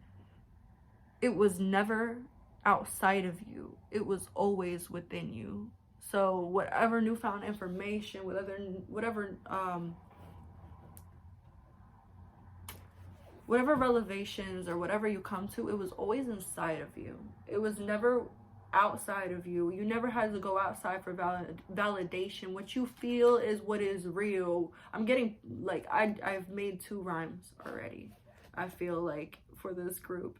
it was never outside of you, it was always within you. So whatever newfound information, whatever revelations or whatever you come to, it was always inside of you. It was never outside of you. You never had to go outside for validation. What you feel is what is real. I'm getting, like, I've made 2 rhymes already, I feel like, for this group.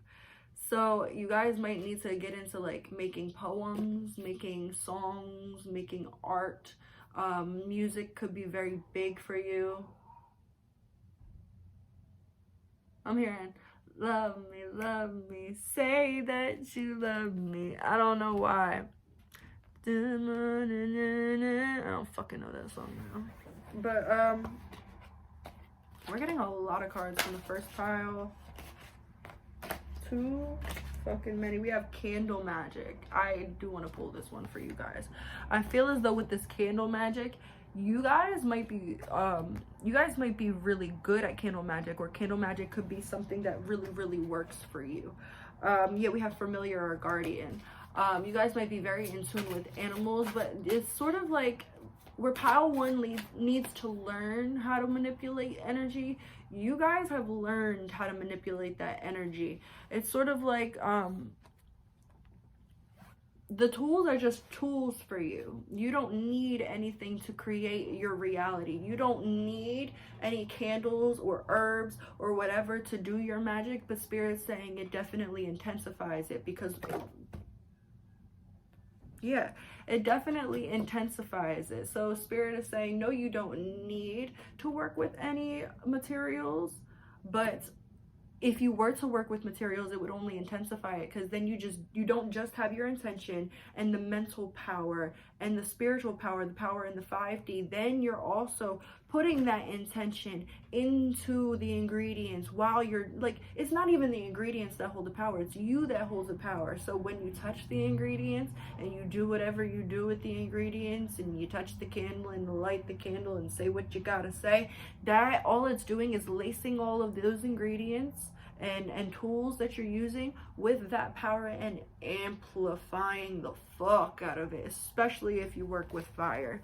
So you guys might need to get into like making poems, making songs, making art. Music could be very big for you. I'm hearing, love me, say that you love me. I don't know why. I don't fucking know that song now. But we're getting a lot of cards from the first pile. 2 fucking many. We have Candle Magic. I do want to pull this one for you guys. I feel as though with this Candle Magic, you guys might be really good at candle magic, or candle magic could be something that really works for you. Yeah, we have Familiar or Guardian. You guys might be very in tune with animals, but it's sort of like where pile 1 needs to learn how to manipulate energy. You guys have learned how to manipulate that energy. It's sort of like the tools are just tools for you. You don't need anything to create your reality. You don't need any candles or herbs or whatever to do your magic, but Spirit's saying it definitely intensifies it, because yeah, it definitely intensifies it. So Spirit is saying, no, you don't need to work with any materials, but if you were to work with materials, it would only intensify it, because then you don't just have your intention and the mental power and the spiritual power, the power in the 5D, then you're also putting that intention into the ingredients while you're like, it's not even the ingredients that hold the power, it's you that holds the power. So when you touch the ingredients and you do whatever you do with the ingredients, and you touch the candle and light the candle and say what you gotta say, that all it's doing is lacing all of those ingredients and tools that you're using with that power and amplifying the fuck out of it, especially if you work with fire.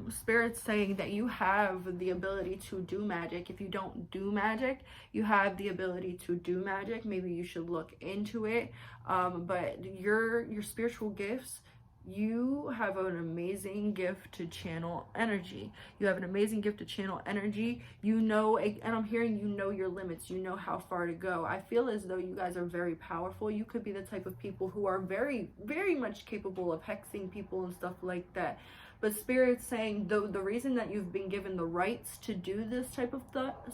Spirit's saying that you have the ability to do magic. If you don't do magic, you have the ability to do magic. Maybe you should look into it. But your spiritual gifts, you have an amazing gift to channel energy. You have an amazing gift to channel energy. You know, and I'm hearing you know your limits. You know how far to go. I feel as though you guys are very powerful. You could be the type of people who are very, very much capable of hexing people and stuff like that. But Spirit's saying the reason that you've been given the rights to do this type of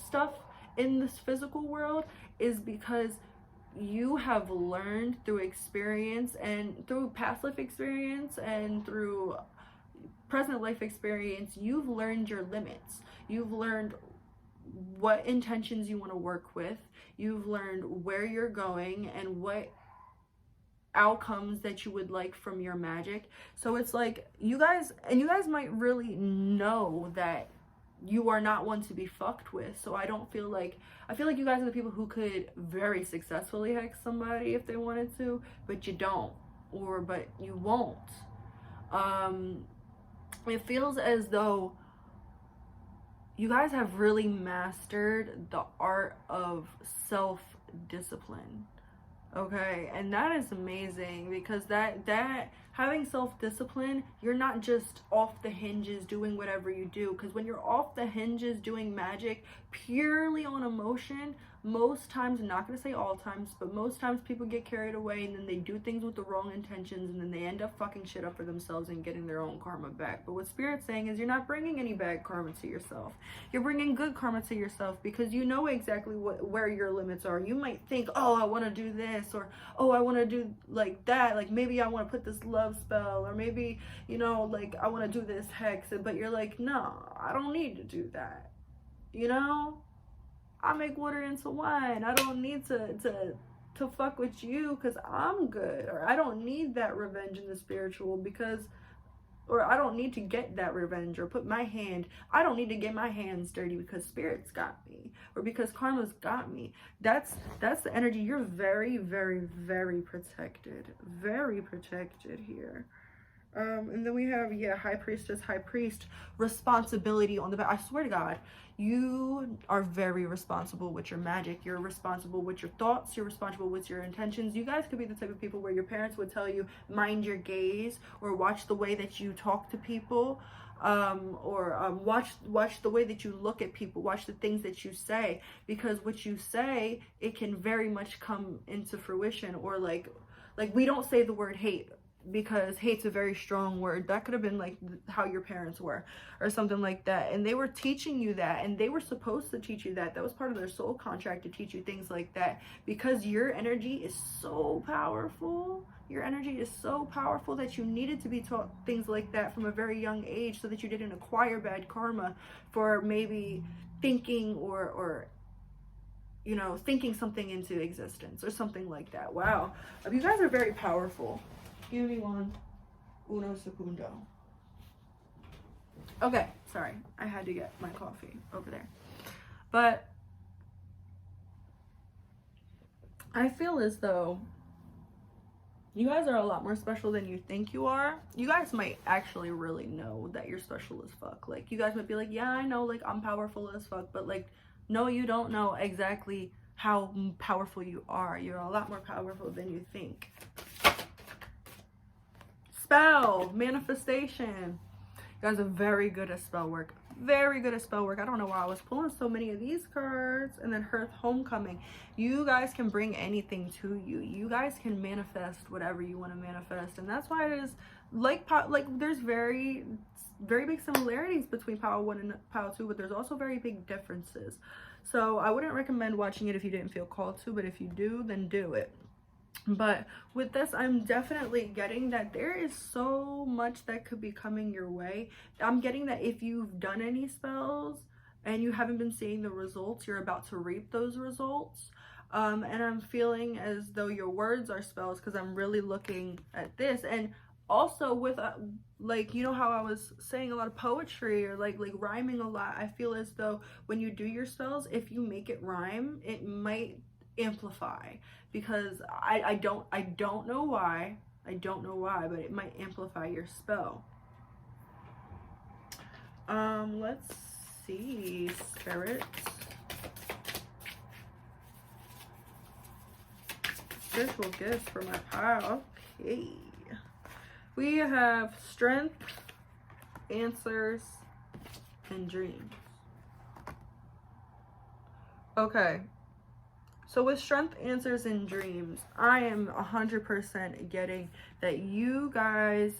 stuff in this physical world is because you have learned through experience and through past life experience and through present life experience. You've learned your limits. You've learned what intentions you want to work with. You've learned where you're going and what outcomes that you would like from your magic. So it's like you guys might really know that you are not one to be fucked with. So I feel like you guys are the people who could very successfully hex somebody if they wanted to, but you don't, but you won't. It feels as though you guys have really mastered the art of self-discipline. Okay, and that is amazing, because that having self-discipline, you're not just off the hinges doing whatever you do. Because when you're off the hinges doing magic purely on emotion, most times, I'm not going to say all times, but most times people get carried away and then they do things with the wrong intentions and then they end up fucking shit up for themselves and getting their own karma back. But what Spirit's saying is you're not bringing any bad karma to yourself. You're bringing good karma to yourself, because you know exactly where your limits are. You might think, oh, I want to do this, or oh, I want to do like that, like maybe I want to put this love spell, or maybe, you know, like I want to do this hex, but you're like, no, I don't need to do that, you know? I make water into wine. I don't need to fuck with you because I'm good. Or I don't need that revenge in the spiritual or I don't need to get that revenge or I don't need to get my hands dirty because Spirit's got me, or because karma's got me. That's the energy. You're very, very, very protected. Very protected here. And then we have, High Priestess, High Priest, responsibility on the back. I swear to God, you are very responsible with your magic. You're responsible with your thoughts. You're responsible with your intentions. You guys could be the type of people where your parents would tell you, mind your gaze, or watch the way that you talk to people, watch the way that you look at people, watch the things that you say, because what you say, it can very much come into fruition. Or like we don't say the word hate, because hate's a very strong word. That could have been like how your parents were or something like that, and they were teaching you that, and they were supposed to teach you that. That was part of their soul contract, to teach you things like that, because your energy is so powerful. Your energy is so powerful that you needed to be taught things like that from a very young age, so that you didn't acquire bad karma for maybe thinking or you know, thinking something into existence or something like that. Wow, you guys are very powerful. Give me uno segundo. Okay, sorry. I had to get my coffee over there. But I feel as though you guys are a lot more special than you think you are. You guys might actually really know that you're special as fuck. Like, you guys might be like, yeah, I know, like, I'm powerful as fuck. But, like, no, you don't know exactly how powerful you are. You're a lot more powerful than you think. Spell, manifestation. You guys are very good at spell work. Very good at spell work. I don't know why I was pulling so many of these cards. And then Hearth Homecoming. You guys can bring anything to you. You guys can manifest whatever you want to manifest. And that's why it is like there's very, very big similarities between Power 1 and Power 2, but there's also very big differences. So I wouldn't recommend watching it if you didn't feel called to, but if you do, then do it. But with this, I'm definitely getting that there is so much that could be coming your way. I'm getting that if you've done any spells and you haven't been seeing the results, you're about to reap those results. And I'm feeling as though your words are spells, because I'm really looking at this. And also with like, you know how I was saying a lot of poetry or like rhyming a lot, I feel as though when you do your spells, if you make it rhyme, it might amplify, because I don't know why, but it might amplify your spell. Let's see, Spirit. Spiritual gifts for my pile. Okay. We have strength, answers, and dreams. Okay. So with strength, answers, and dreams, I am 100% getting that you guys,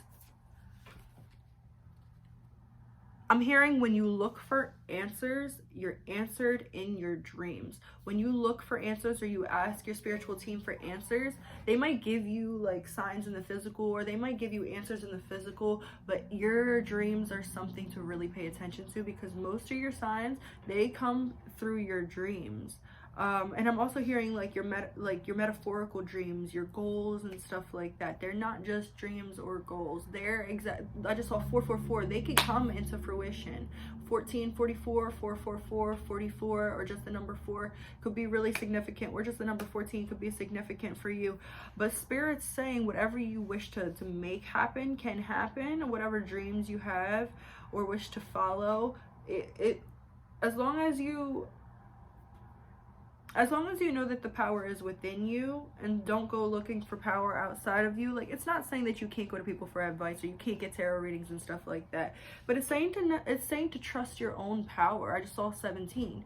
I'm hearing when you look for answers, you're answered in your dreams. When you look for answers or you ask your spiritual team for answers, they might give you like signs in the physical, or they might give you answers in the physical, but your dreams are something to really pay attention to, because most of your signs, they come through your dreams. And I'm also hearing like your metaphorical dreams, your goals and stuff like that. They're not just dreams or goals. They're I just saw 444. They could come into fruition. 14, 44, 444, 44, or just the number 4 could be really significant, or just the number 14 could be significant for you. But Spirit's saying whatever you wish to make happen can happen. Whatever dreams you have or wish to follow, it as long as you know that the power is within you, and don't go looking for power outside of you. Like, it's not saying that you can't go to people for advice or you can't get tarot readings and stuff like that, but it's saying to trust your own power. I just saw 17.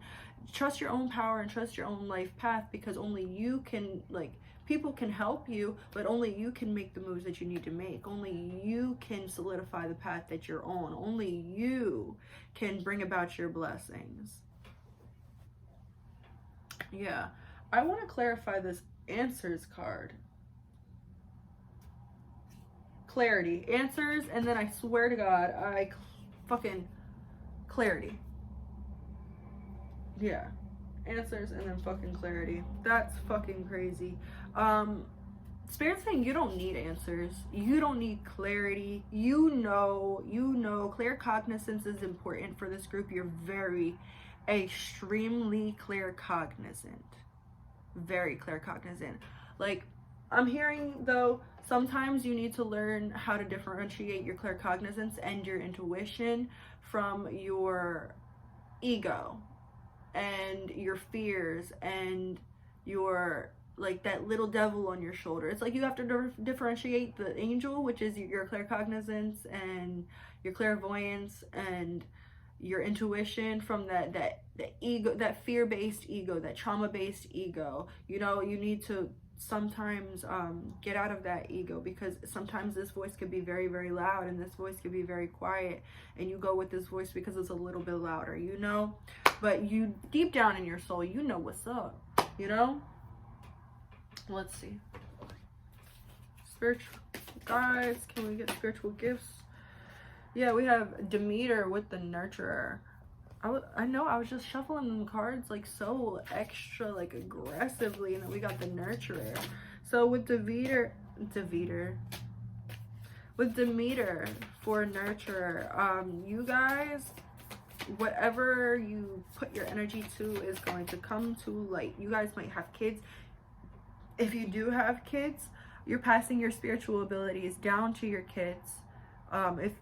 Trust your own power and trust your own life path, because only you can, like, people can help you, but only you can make the moves that you need to make. Only you can solidify the path that you're on. Only you can bring about your blessings. Yeah, I want to clarify this answers card. Clarity, answers, and then I swear to God, fucking clarity. Yeah, answers and then fucking clarity. That's fucking crazy. Spirit's saying you don't need answers. You don't need clarity. You know, clear cognizance is important for this group. You're very extremely claircognizant, very claircognizant. Like, I'm hearing though, sometimes you need to learn how to differentiate your claircognizance and your intuition from your ego and your fears and your, like, that little devil on your shoulder. It's like you have to differentiate the angel, which is your claircognizance and your clairvoyance and your intuition, from that ego, that fear-based ego, that trauma-based ego. You know, you need to sometimes get out of that ego, because sometimes this voice could be very, very loud and this voice could be very quiet, and you go with this voice because it's a little bit louder, you know, but you deep down in your soul, you know what's up, you know. Let's see, spiritual guys, can we get spiritual gifts? Yeah, we have Demeter with the Nurturer. I know, I was just shuffling them cards like so extra, like aggressively, and then we got the Nurturer. So with Demeter for Nurturer, you guys, whatever you put your energy to is going to come to light. You guys might have kids. If you do have kids, you're passing your spiritual abilities down to your kids. If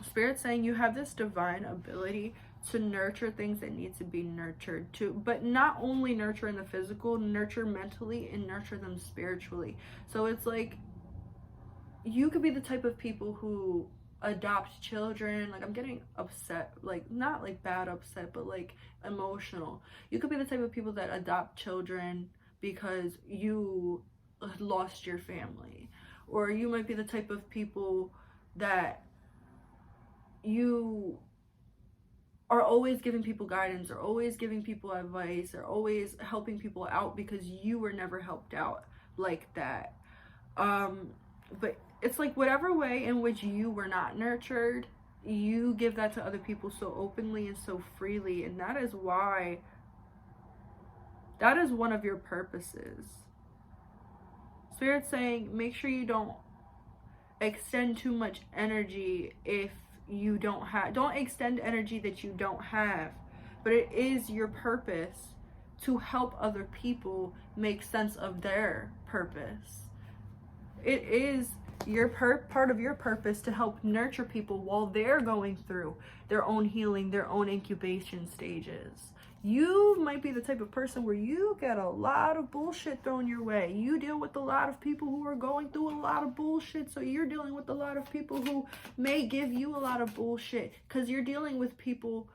Spirit's saying you have this divine ability to nurture things that need to be nurtured too, but not only nurture in the physical, nurture mentally and nurture them spiritually. So it's like you could be the type of people who adopt children. Like, I'm getting upset, like not like bad upset, but like emotional. You could be the type of people that adopt children because you lost your family, or you might be the type of people that you are always giving people guidance, or always giving people advice, or always helping people out because you were never helped out like that. But it's like whatever way in which you were not nurtured, you give that to other people so openly and so freely, and that is why, that is one of your purposes. Spirit's saying make sure you don't extend too much energy if you don't extend energy that you don't have, but it is your purpose to help other people make sense of their purpose. It is part of your purpose to help nurture people while they're going through their own healing, their own incubation stages. You might be the type of person where you get a lot of bullshit thrown your way. You deal with a lot of people who are going through a lot of bullshit. So you're dealing with a lot of people who may give you a lot of bullshit because you're dealing with people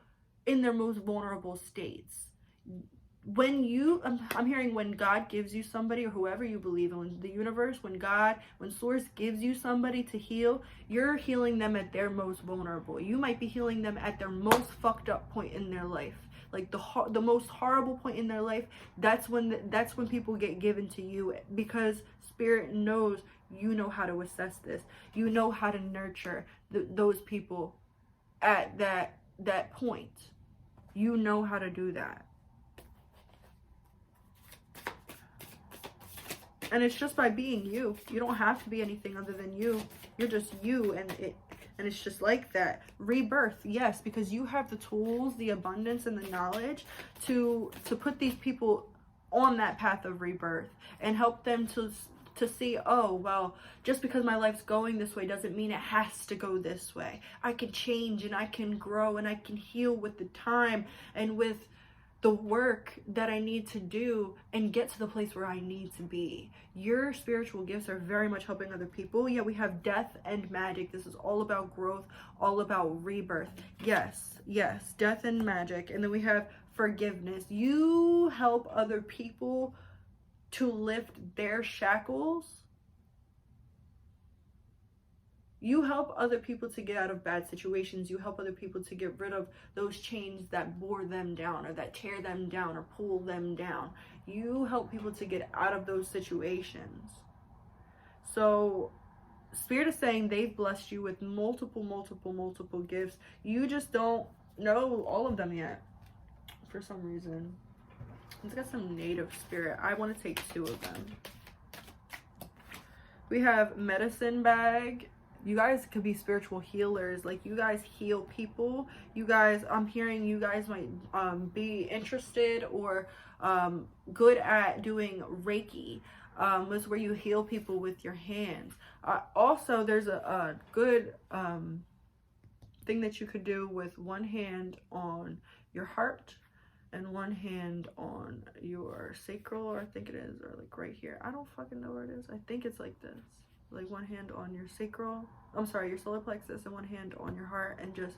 in their most vulnerable states. When I'm hearing when God gives you somebody, or whoever you believe in, the universe, when Source gives you somebody to heal, you're healing them at their most vulnerable. You might be healing them at their most fucked up point in their life, like the most horrible point in their life. That's when people get given to you, because Spirit knows you know how to assess this. You know how to nurture those people at that point. You know how to do that. And it's just by being you. You don't have to be anything other than you. You're just you, and it's just like that. Rebirth, yes, because you have the tools, the abundance, and the knowledge to put these people on that path of rebirth and help them to see, oh, well, just because my life's going this way doesn't mean it has to go this way. I can change, and I can grow, and I can heal with the time and with the work that I need to do and get to the place where I need to be. Your spiritual gifts are very much helping other people. Yeah, we have death and magic. This is all about growth, all about rebirth. Yes, death and magic. And then we have forgiveness. You help other people to lift their shackles. You help other people to get out of bad situations. You help other people to get rid of those chains that bore them down, or that tear them down, or pull them down. You help people to get out of those situations. So Spirit is saying they've blessed you with multiple gifts. You just don't know all of them yet for some reason. It's got some native spirit. I want to take 2 of them. We have medicine bag. You guys could be spiritual healers. Like, you guys heal people. You guys, I'm hearing you guys might be interested or good at doing Reiki. Is where you heal people with your hands. Also, there's a good thing that you could do with one hand on your heart and one hand on your sacral, or I think it is, or like right here. I don't fucking know where it is. I think it's like this. Like one hand on your sacral, your solar plexus, and one hand on your heart, and just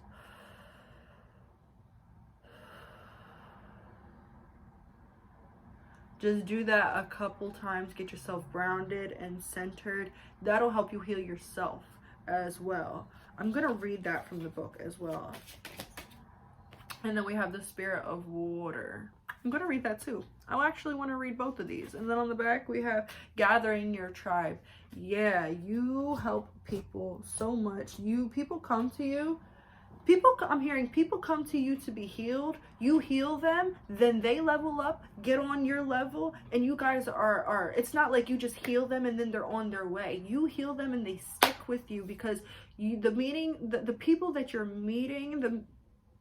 do that a couple times. Get yourself grounded and centered. That'll help you heal yourself as well. I'm gonna read that from the book as well. And then we have the spirit of water. I'm gonna read that too. I actually want to read both of these. And then on the back we have gathering your tribe. Yeah, you help people so much. People come to you. I'm hearing people come to you to be healed. You heal them, then they level up, get on your level, and you guys are it's not like you just heal them and then they're on their way. You heal them and they stick with you, because the people that you're meeting, the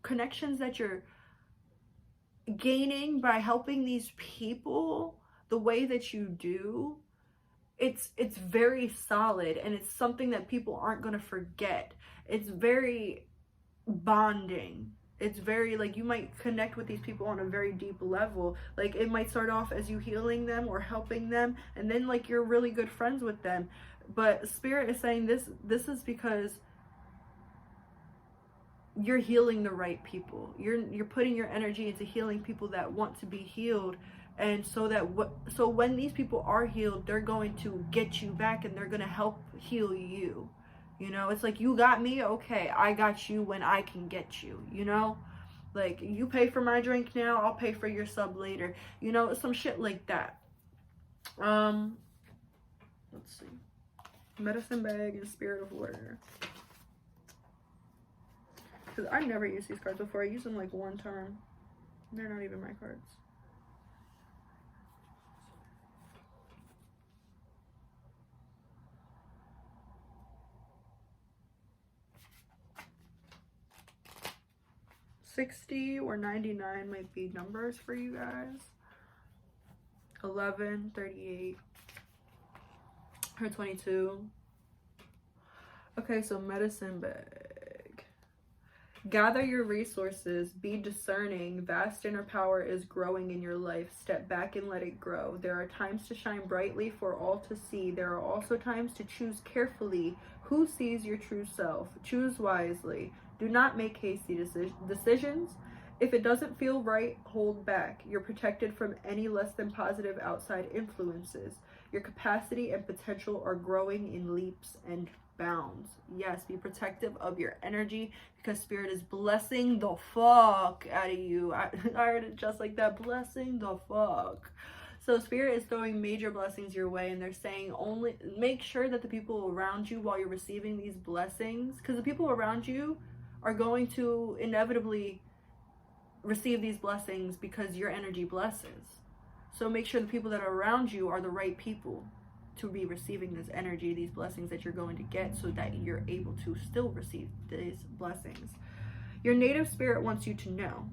connections that you're gaining by helping these people the way that you do, it's very solid, and it's something that people aren't going to forget. It's very bonding. It's very, like, you might connect with these people on a very deep level. Like, it might start off as you healing them or helping them, and then like you're really good friends with them. But Spirit is saying this is because you're healing the right people. You're putting your energy into healing people that want to be healed, and so when these people are healed, they're going to get you back, and they're going to help heal you. You know, it's like, you got me, okay, I got you when I can get you. You know, like, you pay for my drink now, I'll pay for your sub later. You know, some shit like that. Let's see. Medicine bag and spirit of water. Because I never used these cards before. I used them like one time. They're not even my cards. $60 or $99 might be numbers for you guys. 11, 38, or 22. Okay, so medicine bag. Gather your resources, be discerning. Vast inner power is growing in your life. Step back and let it grow. There are times to shine brightly for all to see. There are also times to choose carefully who sees your true self. Choose wisely. Do not make hasty decisions. If it doesn't feel right, hold back. You're protected from any less than positive outside influences. Your capacity and potential are growing in leaps and bounds. Yes, be protective of your energy because Spirit is blessing the fuck out of you. I heard it just like that, blessing the fuck. So Spirit is throwing major blessings your way, and they're saying only make sure that the people around you while you're receiving these blessings, because the people around you are going to inevitably receive these blessings because your energy blesses. So make sure the people that are around you are the right people to be receiving this energy, these blessings that you're going to get, so that you're able to still receive these blessings. Your native spirit wants you to know.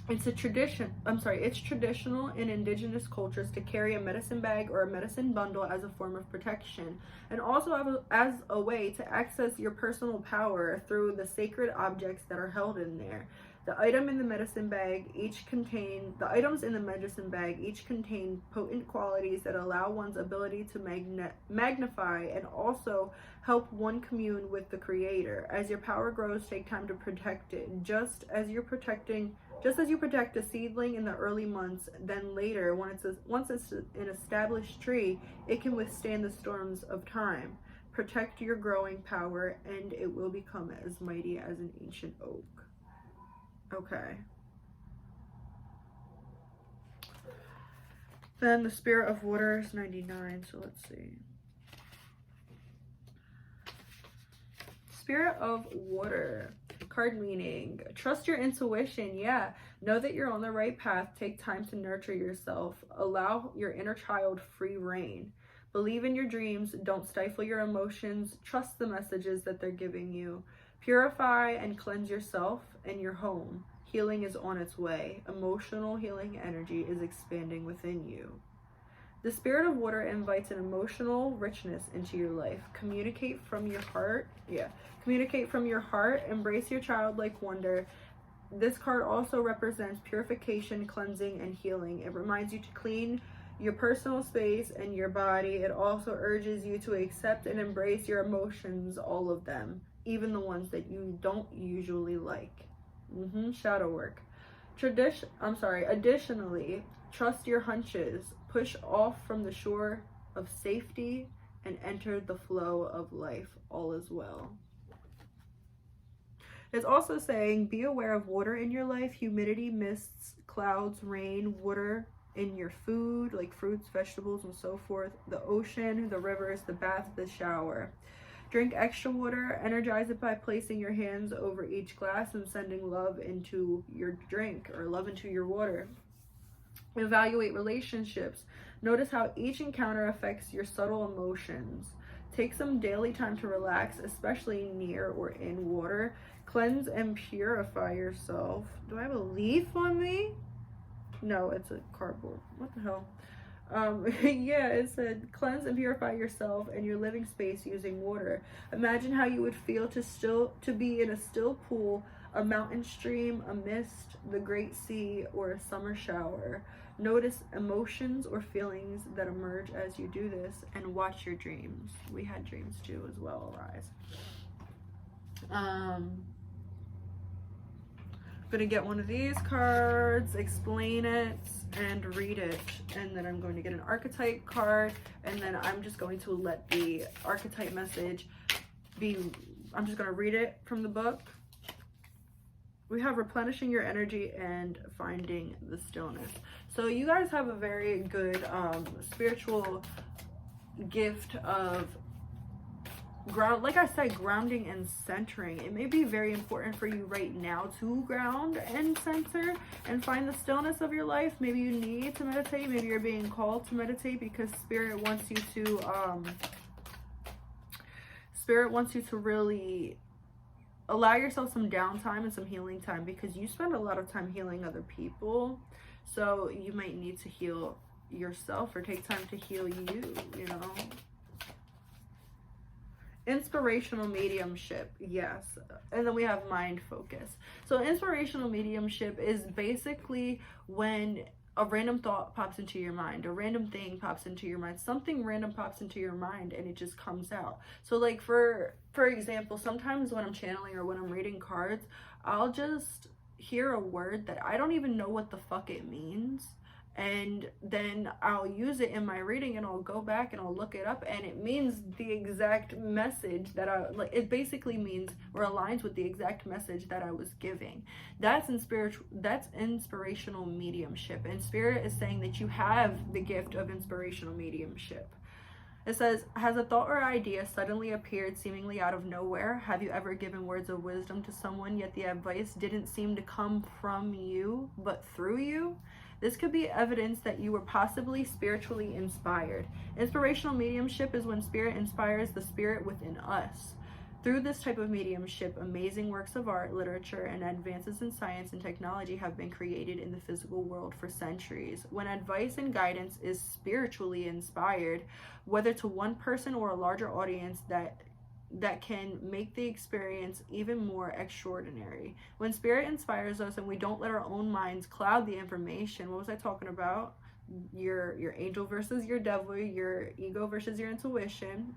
It's traditional in indigenous cultures to carry a medicine bag or a medicine bundle as a form of protection, and also as a way to access your personal power through the sacred objects that are held in there. The items in the medicine bag each contain potent qualities that allow one's ability to magnify and also help one commune with the Creator. As your power grows, take time to protect it. Just as you protect a seedling in the early months, then later, once it's an established tree, it can withstand the storms of time. Protect your growing power, and it will become as mighty as an ancient oak. Okay. Then the Spirit of Water is 99, so let's see. Spirit of Water. Card meaning, trust your intuition. Yeah, know that you're on the right path. Take time to nurture yourself. Allow your inner child free reign. Believe in your dreams. Don't stifle your emotions. Trust the messages that they're giving you. Purify and cleanse yourself and your home. Healing is on its way. Emotional healing energy is expanding within you. The Spirit of Water invites an emotional richness into your life. Communicate from your heart. Communicate from your heart. Embrace your childlike wonder. This card also represents purification, cleansing, and healing. It reminds you to clean your personal space and your body. It also urges you to accept and embrace your emotions, all of them, even the ones that you don't usually like. Shadow work. Additionally, trust your hunches. Push off from the shore of safety and enter the flow of life. All is well. It's also saying be aware of water in your life, humidity, mists, clouds, rain, water in your food, like fruits, vegetables, and so forth, the ocean, the rivers, the bath, the shower. Drink extra water. Energize it by placing your hands over each glass and sending love into your drink or love into your water. Evaluate relationships. Notice how each encounter affects your subtle emotions. Take some daily time to relax, especially near or in water. Cleanse and purify yourself. Do I have a leaf on me? No, it's a cardboard. What the hell? It said cleanse and purify yourself and your living space using water. Imagine how you would feel to be in a still pool, a mountain stream, a mist, the great sea, or a summer shower. Notice emotions or feelings that emerge as you do this, and watch your dreams. We had dreams too as well arise. I'm gonna get one of these cards, explain it, and read it, and then I'm going to get an archetype card, and then I'm just going to let the archetype message be. I'm just going to read it from the book. We have replenishing your energy and finding the stillness. So you guys have a very good spiritual gift of grounding and centering. It may be very important for you right now to ground and center and find the stillness of your life. Maybe you need to meditate. Maybe you're being called to meditate because Spirit wants you to really allow yourself some downtime and some healing time, because you spend a lot of time healing other people. So you might need to heal yourself or take time to heal you, you know. Inspirational mediumship, yes. And then we have mind focus. So inspirational mediumship is basically when a random thought pops into your mind, a random thing pops into your mind, something random pops into your mind and it just comes out. So like for example, sometimes when I'm channeling or when I'm reading cards, I'll just hear a word that I don't even know what the fuck it means, and then I'll use it in my reading and I'll go back and I'll look it up and it means the exact message that it basically means or aligns with the exact message that I was giving. That's inspirational mediumship, and spirit is saying that you have the gift of inspirational mediumship. It says, has a thought or idea suddenly appeared seemingly out of nowhere? Have you ever given words of wisdom to someone, yet the advice didn't seem to come from you, but through you? This could be evidence that you were possibly spiritually inspired. Inspirational mediumship is when spirit inspires the spirit within us. Through this type of mediumship, amazing works of art, literature, and advances in science and technology have been created in the physical world for centuries. When advice and guidance is spiritually inspired, whether to one person or a larger audience, that can make the experience even more extraordinary. When spirit inspires us and we don't let our own minds cloud the information, what was I talking about? Your angel versus your devil, your ego versus your intuition.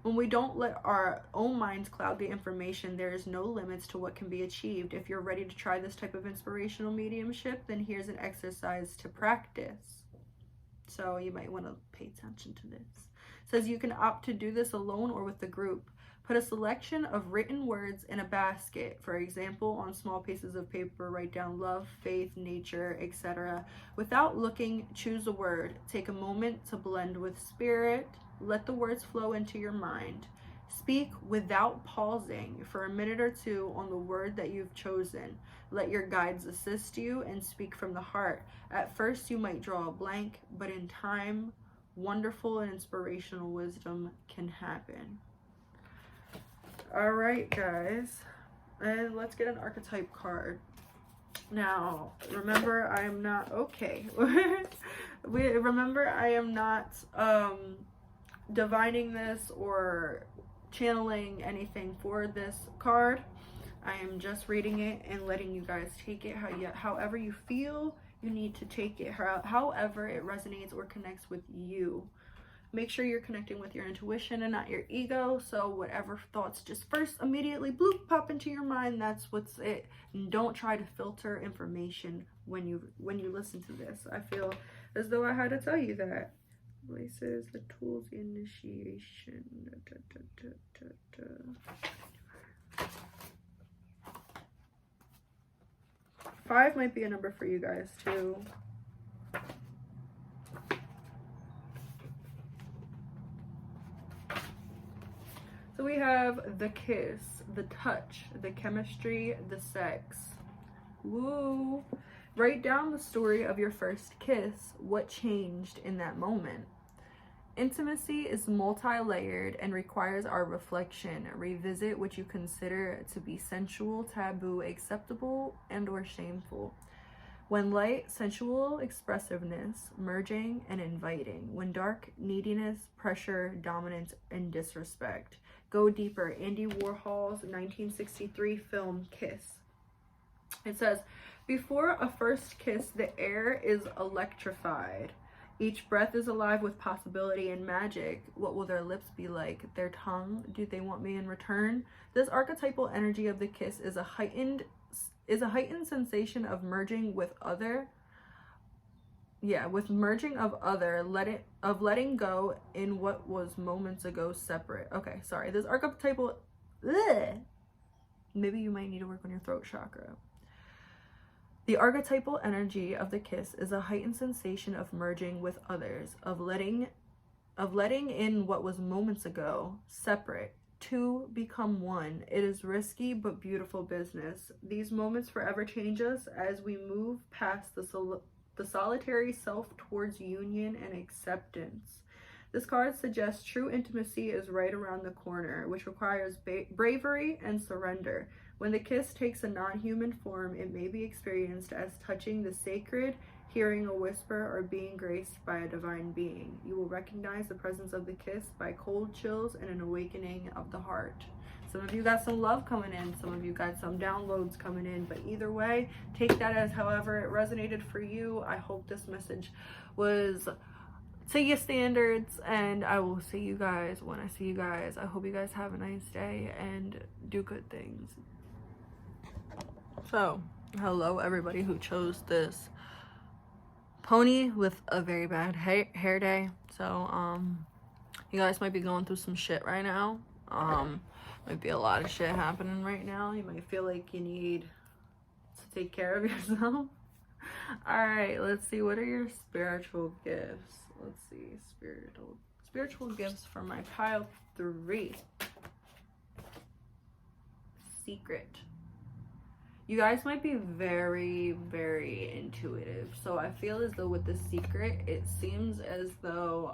When we don't let our own minds cloud the information, there is no limits to what can be achieved. If you're ready to try this type of inspirational mediumship, then here's an exercise to practice. So you might want to pay attention to this. It says you can opt to do this alone or with the group. Put a selection of written words in a basket. For example, on small pieces of paper, write down love, faith, nature, etc. Without looking, choose a word. Take a moment to blend with spirit. Let the words flow into your mind. Speak without pausing for a minute or two on the word that you've chosen. Let your guides assist you and speak from the heart. At first, you might draw a blank, but in time, wonderful and inspirational wisdom can happen. All right, guys, and let's get an archetype card. Now, remember, I am not okay. Remember, I am not divining this or channeling anything for this card. I am just reading it and letting you guys take it however you feel you need to take it, however it resonates or connects with you. Make sure you're connecting with your intuition and not your ego. So whatever thoughts just first immediately bloop pop into your mind, that's what's it. And don't try to filter information when you listen to this. I feel as though I had to tell you that. Places, the tools, the initiation. 5 might be a number for you guys too. So we have the kiss, the touch, the chemistry, the sex. Woo! Write down the story of your first kiss. What changed in that moment? Intimacy is multi-layered and requires our reflection. Revisit what you consider to be sensual, taboo, acceptable, and or shameful. When light, sensual expressiveness, merging and inviting. When dark, neediness, pressure, dominance, and disrespect. Go deeper. Andy Warhol's 1963 film Kiss. It says, before a first kiss, the air is electrified. Each breath is alive with possibility and magic. What will their lips be like? Their tongue? Do they want me in return? This archetypal energy of the kiss is a heightened sensation of merging with other. Yeah, with merging of other, letting go in what was moments ago separate. Okay, sorry. This archetypal, maybe you might need to work on your throat chakra. The archetypal energy of the kiss is a heightened sensation of merging with others, of letting in what was moments ago separate, to become one. It is risky but beautiful business. These moments forever change us as we move past the solitary self towards union and acceptance. This card suggests true intimacy is right around the corner, which requires bravery and surrender. When the kiss takes a non-human form, it may be experienced as touching the sacred, hearing a whisper, or being graced by a divine being. You will recognize the presence of the kiss by cold chills and an awakening of the heart. Some of you got some love coming in, some of you got some downloads coming in, but either way, take that as however it resonated for you. I hope this message was to your standards, and I will see you guys when I see you guys. I hope you guys have a nice day and do good things. So, hello everybody who chose this pony with a very bad hair day. So, you guys might be going through some shit right now. Might be a lot of shit happening right now. You might feel like you need to take care of yourself. Alright, let's see. What are your spiritual gifts? Let's see. Spiritual gifts for my pile 3. Secret. You guys might be very, very intuitive. So I feel as though with the secret, it seems as though,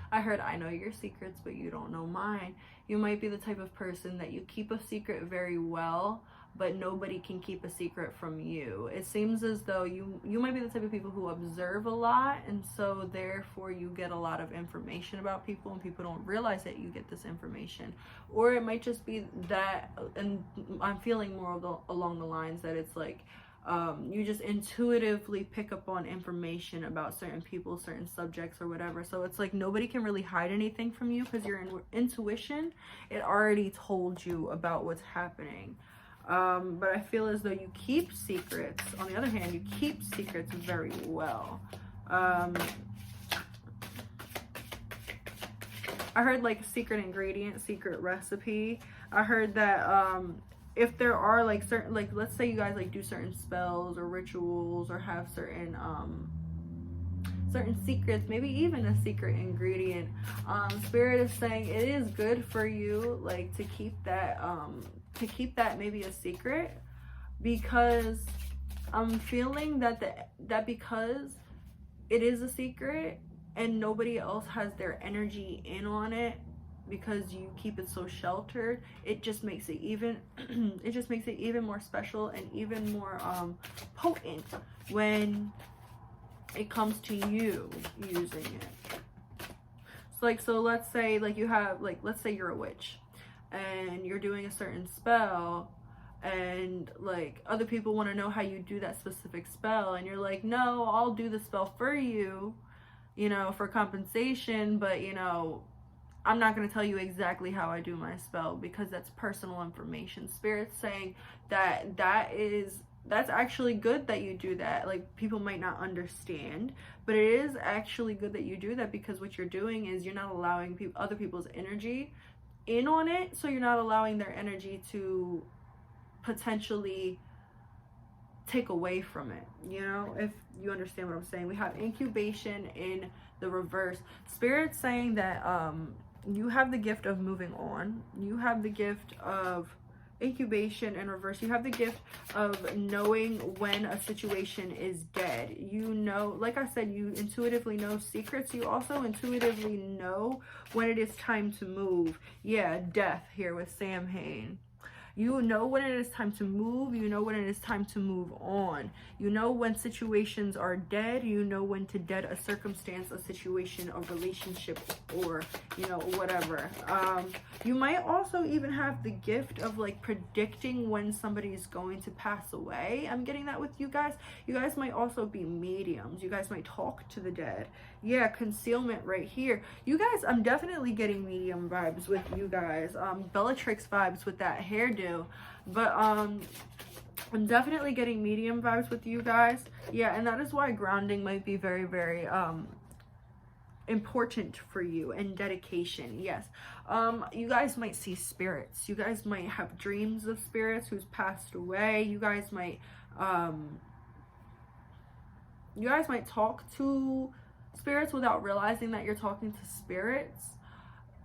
I heard I know your secrets, but you don't know mine. You might be the type of person that you keep a secret very well, but nobody can keep a secret from you. It seems as though you might be the type of people who observe a lot, and so therefore you get a lot of information about people, and people don't realize that you get this information. Or it might just be that, and I'm feeling more along the lines that it's like, you just intuitively pick up on information about certain people, certain subjects, or whatever. So it's like nobody can really hide anything from you because your intuition, it already told you about what's happening. But I feel as though you keep secrets. On the other hand, you keep secrets very well. I heard like secret ingredient, secret recipe. I heard that if there are like certain, like let's say you guys like do certain spells or rituals or have certain secrets, maybe even a secret ingredient, Spirit is saying it is good for you like to keep that maybe a secret, because I'm feeling that because it is a secret and nobody else has their energy in on it, because you keep it so sheltered, it just makes it even more special and even more potent when it comes to you using it. So let's say like you have, like let's say you're a witch and you're doing a certain spell, and like other people want to know how you do that specific spell, and you're like, no, I'll do the spell for you, for compensation, but I'm not going to tell you exactly how I do my spell because that's personal information. Spirit's saying that's actually good that you do that. Like, people might not understand, but it is actually good that you do that, because what you're doing is you're not allowing other people's energy in on it, so you're not allowing their energy to potentially take away from it, if you understand what I'm saying. We have incubation in the reverse. Spirit's saying that you have the gift of moving on. You have the gift of incubation in reverse. You have the gift of knowing when a situation is dead. Like I said, you intuitively know secrets. You also intuitively know when it is time to move. Yeah, death here with Sam Hain. You know when it is time to move. You know when it is time to move on. You know when situations are dead. You know when to dead a circumstance, a situation, a relationship, or, whatever. You might also even have the gift of like predicting when somebody is going to pass away. I'm getting that with you guys. You guys might also be mediums. You guys might talk to the dead. Yeah, concealment right here. You guys, I'm definitely getting medium vibes with you guys. Bellatrix vibes with that hairdo. But I'm definitely getting medium vibes with you guys. Yeah, and that is why grounding might be very, very important for you, and dedication. Yes. You guys might see spirits. You guys might have dreams of spirits who's passed away. You guys might talk to spirits without realizing that you're talking to spirits.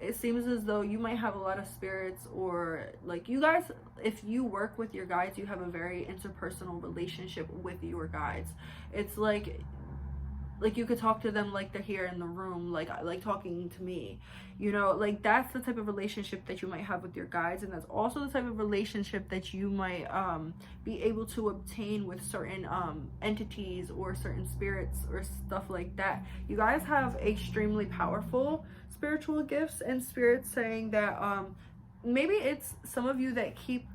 It seems as though you might have a lot of spirits, or like you guys, if you work with your guides, you have a very interpersonal relationship with your guides. It's like like you could talk to them like they're here in the room, like talking to me, you know, like that's the type of relationship that you might have with your guides. And that's also the type of relationship that you might be able to obtain with certain entities or certain spirits or stuff like that. You guys have extremely powerful spiritual gifts, and spirits saying that maybe it's some of you that keep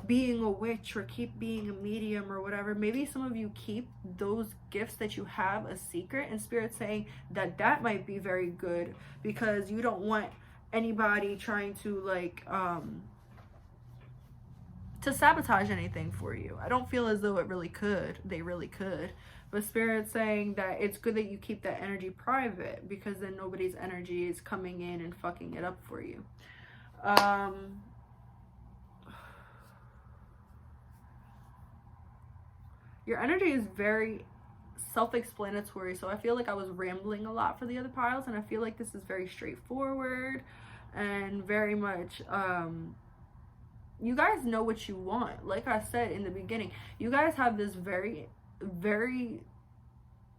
being a witch or keep being a medium or whatever. Maybe some of you keep those gifts that you have a secret, and spirit saying that that might be very good because you don't want anybody trying to like to sabotage anything for you. I don't feel as though they really could, but spirit saying that it's good that you keep that energy private because then nobody's energy is coming in and fucking it up for you. Your energy is very self-explanatory, so I feel like I was rambling a lot for the other piles, and I feel like this is very straightforward and very much you guys know what you want. Like I said in the beginning, you guys have this very, very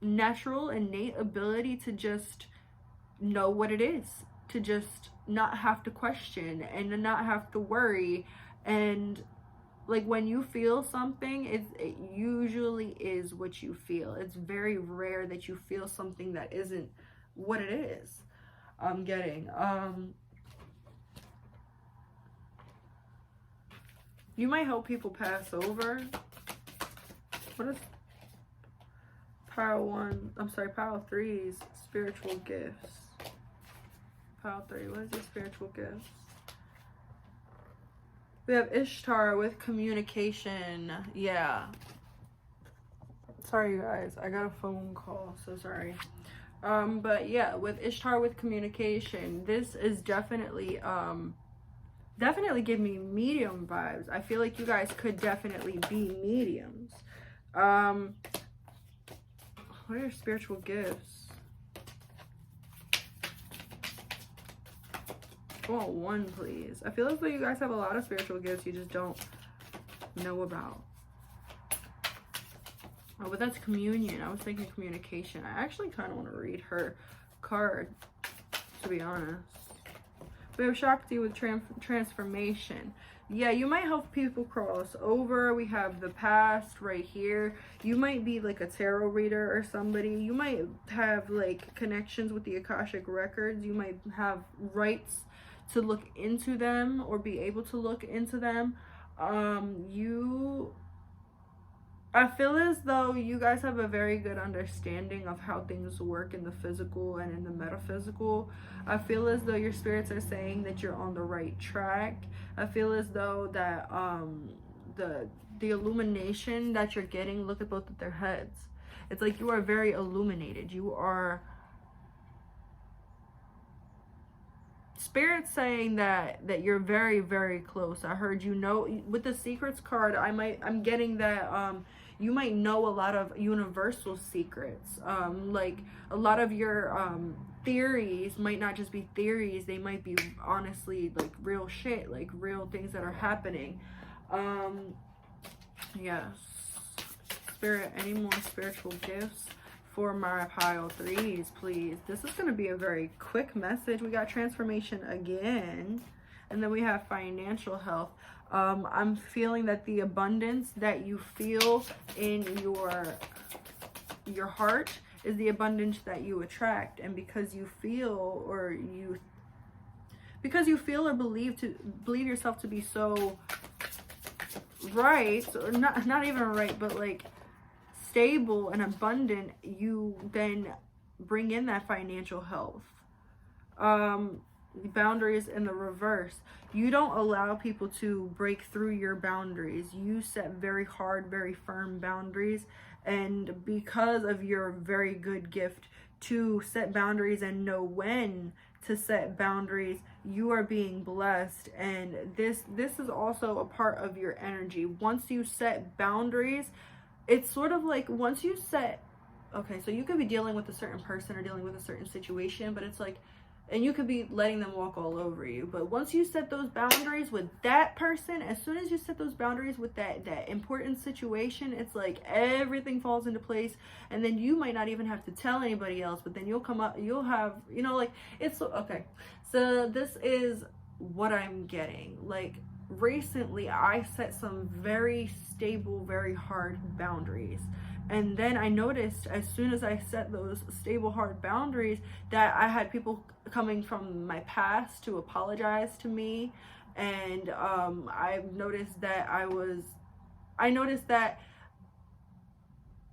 natural, innate ability to just know what it is, to just not have to question and to not have to worry. And like when you feel something, it usually is what you feel. It's very rare that you feel something that isn't what it is. I'm getting you might help people pass over. What is pile 3's spiritual gifts? Pile 3, what is your spiritual gifts? We have Ishtar with communication. Yeah. Sorry, you guys. I got a phone call, so sorry. But yeah, with Ishtar with communication, this is definitely give me medium vibes. I feel like you guys could definitely be mediums. What are your spiritual gifts? I want one, please. I feel as though you guys have a lot of spiritual gifts you just don't know about. Oh, but that's communion. I was thinking communication. I actually kind of want to read her card, to be honest. We have Shakti with transformation. Yeah, you might help people cross over. We have the past right here. You might be like a tarot reader or somebody. You might have like connections with the Akashic records. You might have rights to look into them or be able to look into them. I feel as though you guys have a very good understanding of how things work in the physical and in the metaphysical. I feel as though your spirits are saying that you're on the right track. I feel as though that the illumination that you're getting, look at both of their heads. It's like you are very illuminated. You are Spirit saying that you're very, very close. I heard, you know, with the secrets card, I'm getting that you might know a lot of universal secrets. Like a lot of your theories might not just be theories, they might be honestly like real shit, like real things that are happening. Yes. Spirit, any more spiritual gifts for my pile 3s, please? This is going to be a very quick message. We got transformation again, and then we have financial health. I'm feeling that the abundance that you feel in your heart is the abundance that you attract. And because you feel or believe yourself to be so right, or not even right, but like stable and abundant, you then bring in that financial health. Boundaries in the reverse. You don't allow people to break through your boundaries. You set very hard, very firm boundaries, and because of your very good gift to set boundaries and know when to set boundaries, you are being blessed. And this is also a part of your energy. Once you set boundaries, it's sort of like once you set, okay, so you could be dealing with a certain person or dealing with a certain situation, but it's like and you could be letting them walk all over you. But once you set those boundaries with that person, as soon as you set those boundaries with that important situation, it's like everything falls into place. And then you might not even have to tell anybody else, but then you'll come up, you'll have, you know, like, it's okay. So this is what I'm getting. Like, recently I set some very stable, very hard boundaries. And then I noticed as soon as I set those stable, hard boundaries that I had people coming from my past to apologize to me. And I noticed that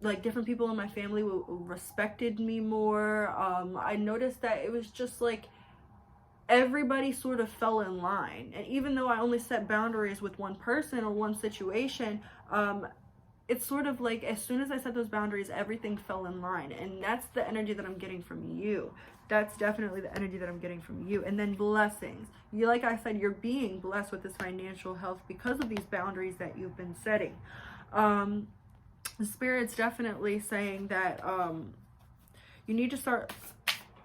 like different people in my family respected me more. I noticed that it was just like everybody sort of fell in line. And even though I only set boundaries with one person or one situation, it's sort of like as soon as I set those boundaries, everything fell in line. And that's the energy that I'm getting from you. That's definitely the energy that I'm getting from you. And then blessings. You, like I said, you're being blessed with this financial health because of these boundaries that you've been setting. The Spirit's definitely saying that you need to start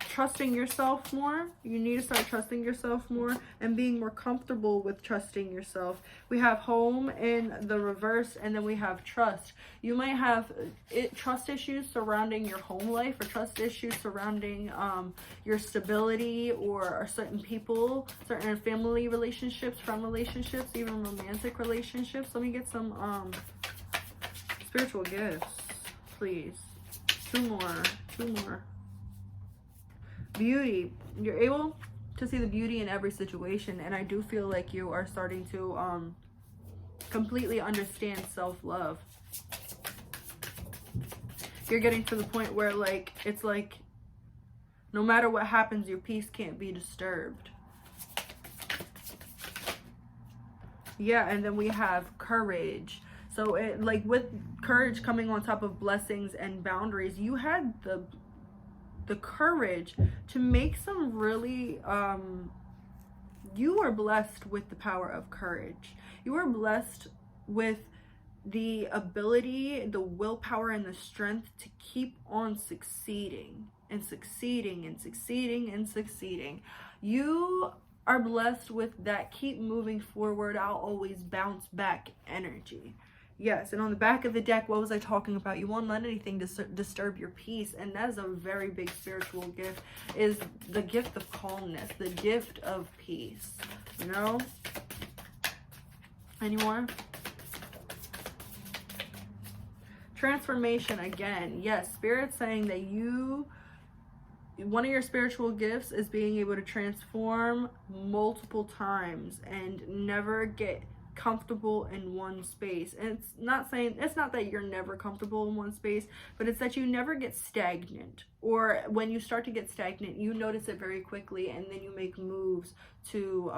trusting yourself more. You need to start trusting yourself more and being more comfortable with trusting yourself. We have home in the reverse, and then we have trust. You might have trust issues surrounding your home life, or trust issues surrounding your stability, or certain people, certain family relationships, friend relationships, even romantic relationships. Let me get some spiritual gifts, please. Two more. Beauty. You're able to see the beauty in every situation, and I do feel like you are starting to completely understand self-love. You're getting to the point where like it's like no matter what happens, your peace can't be disturbed. Yeah, and then we have courage. So it, like, with courage coming on top of blessings and boundaries, you had the courage to make some really you are blessed with the power of courage. You are blessed with the ability, the willpower, and the strength to keep on succeeding and succeeding and succeeding and succeeding. You are blessed with that keep moving forward, I'll always bounce back energy. Yes, and on the back of the deck, what was I talking about? You won't let anything disturb your peace. And that is a very big spiritual gift, is the gift of calmness, the gift of peace, you know? Any more? Transformation again. Yes, Spirit's saying that one of your spiritual gifts is being able to transform multiple times and never get comfortable in one space. And it's not that you're never comfortable in one space, but it's that you never get stagnant, or when you start to get stagnant, you notice it very quickly, and then you make moves to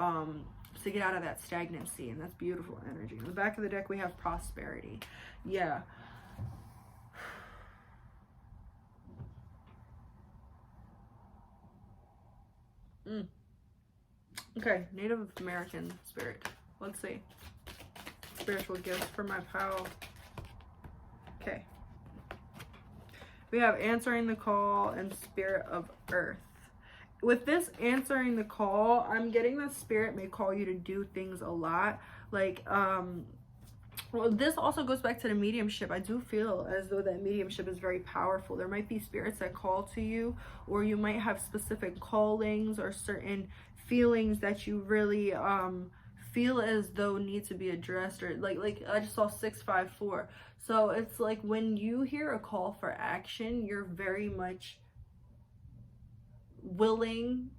get out of that stagnancy. And that's beautiful energy. On the back of the deck, we have prosperity. Yeah. Okay, Native American spirit. Let's see. Spiritual gifts for my pal. Okay. We have answering the call and spirit of earth. With this answering the call, I'm getting that spirit may call you to do things a lot. Like, well, this also goes back to the mediumship. I do feel as though that mediumship is very powerful. There might be spirits that call to you, or you might have specific callings or certain feelings that you really feel as though need to be addressed, or like I just saw 654. So it's like when you hear a call for action, you're very much willing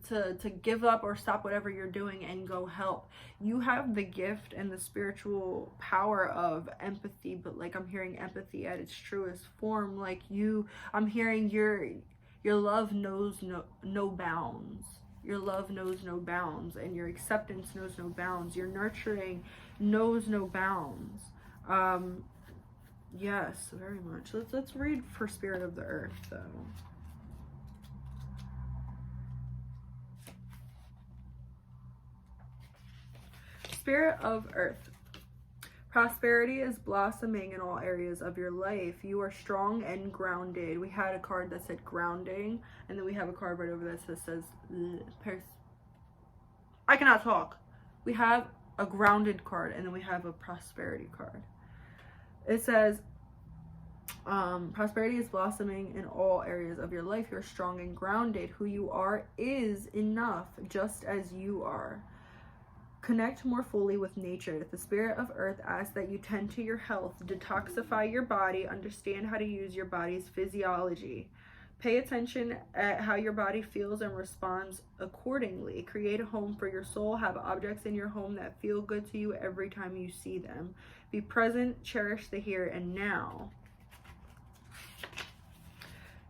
to give up or stop whatever you're doing and go help. You have the gift and the spiritual power of empathy, but like I'm hearing empathy at its truest form. Like I'm hearing your love knows no bounds. Your love knows no bounds, and your acceptance knows no bounds. Your nurturing knows no bounds. Yes, very much. Let's read for Spirit of the Earth, though. Spirit of Earth. Prosperity is blossoming in all areas of your life. You are strong and grounded. We had a card that said grounding, and then we have a card right over there that says I cannot talk. We have a grounded card, and then we have a prosperity card. It says prosperity is blossoming in all areas of your life. You're strong and grounded. Who you are is enough, just as you are. Connect more fully with nature. The spirit of earth asks that you tend to your health, detoxify your body, understand how to use your body's physiology. Pay attention at how your body feels and responds accordingly. Create a home for your soul. Have objects in your home that feel good to you every time you see them. Be present, cherish the here and now.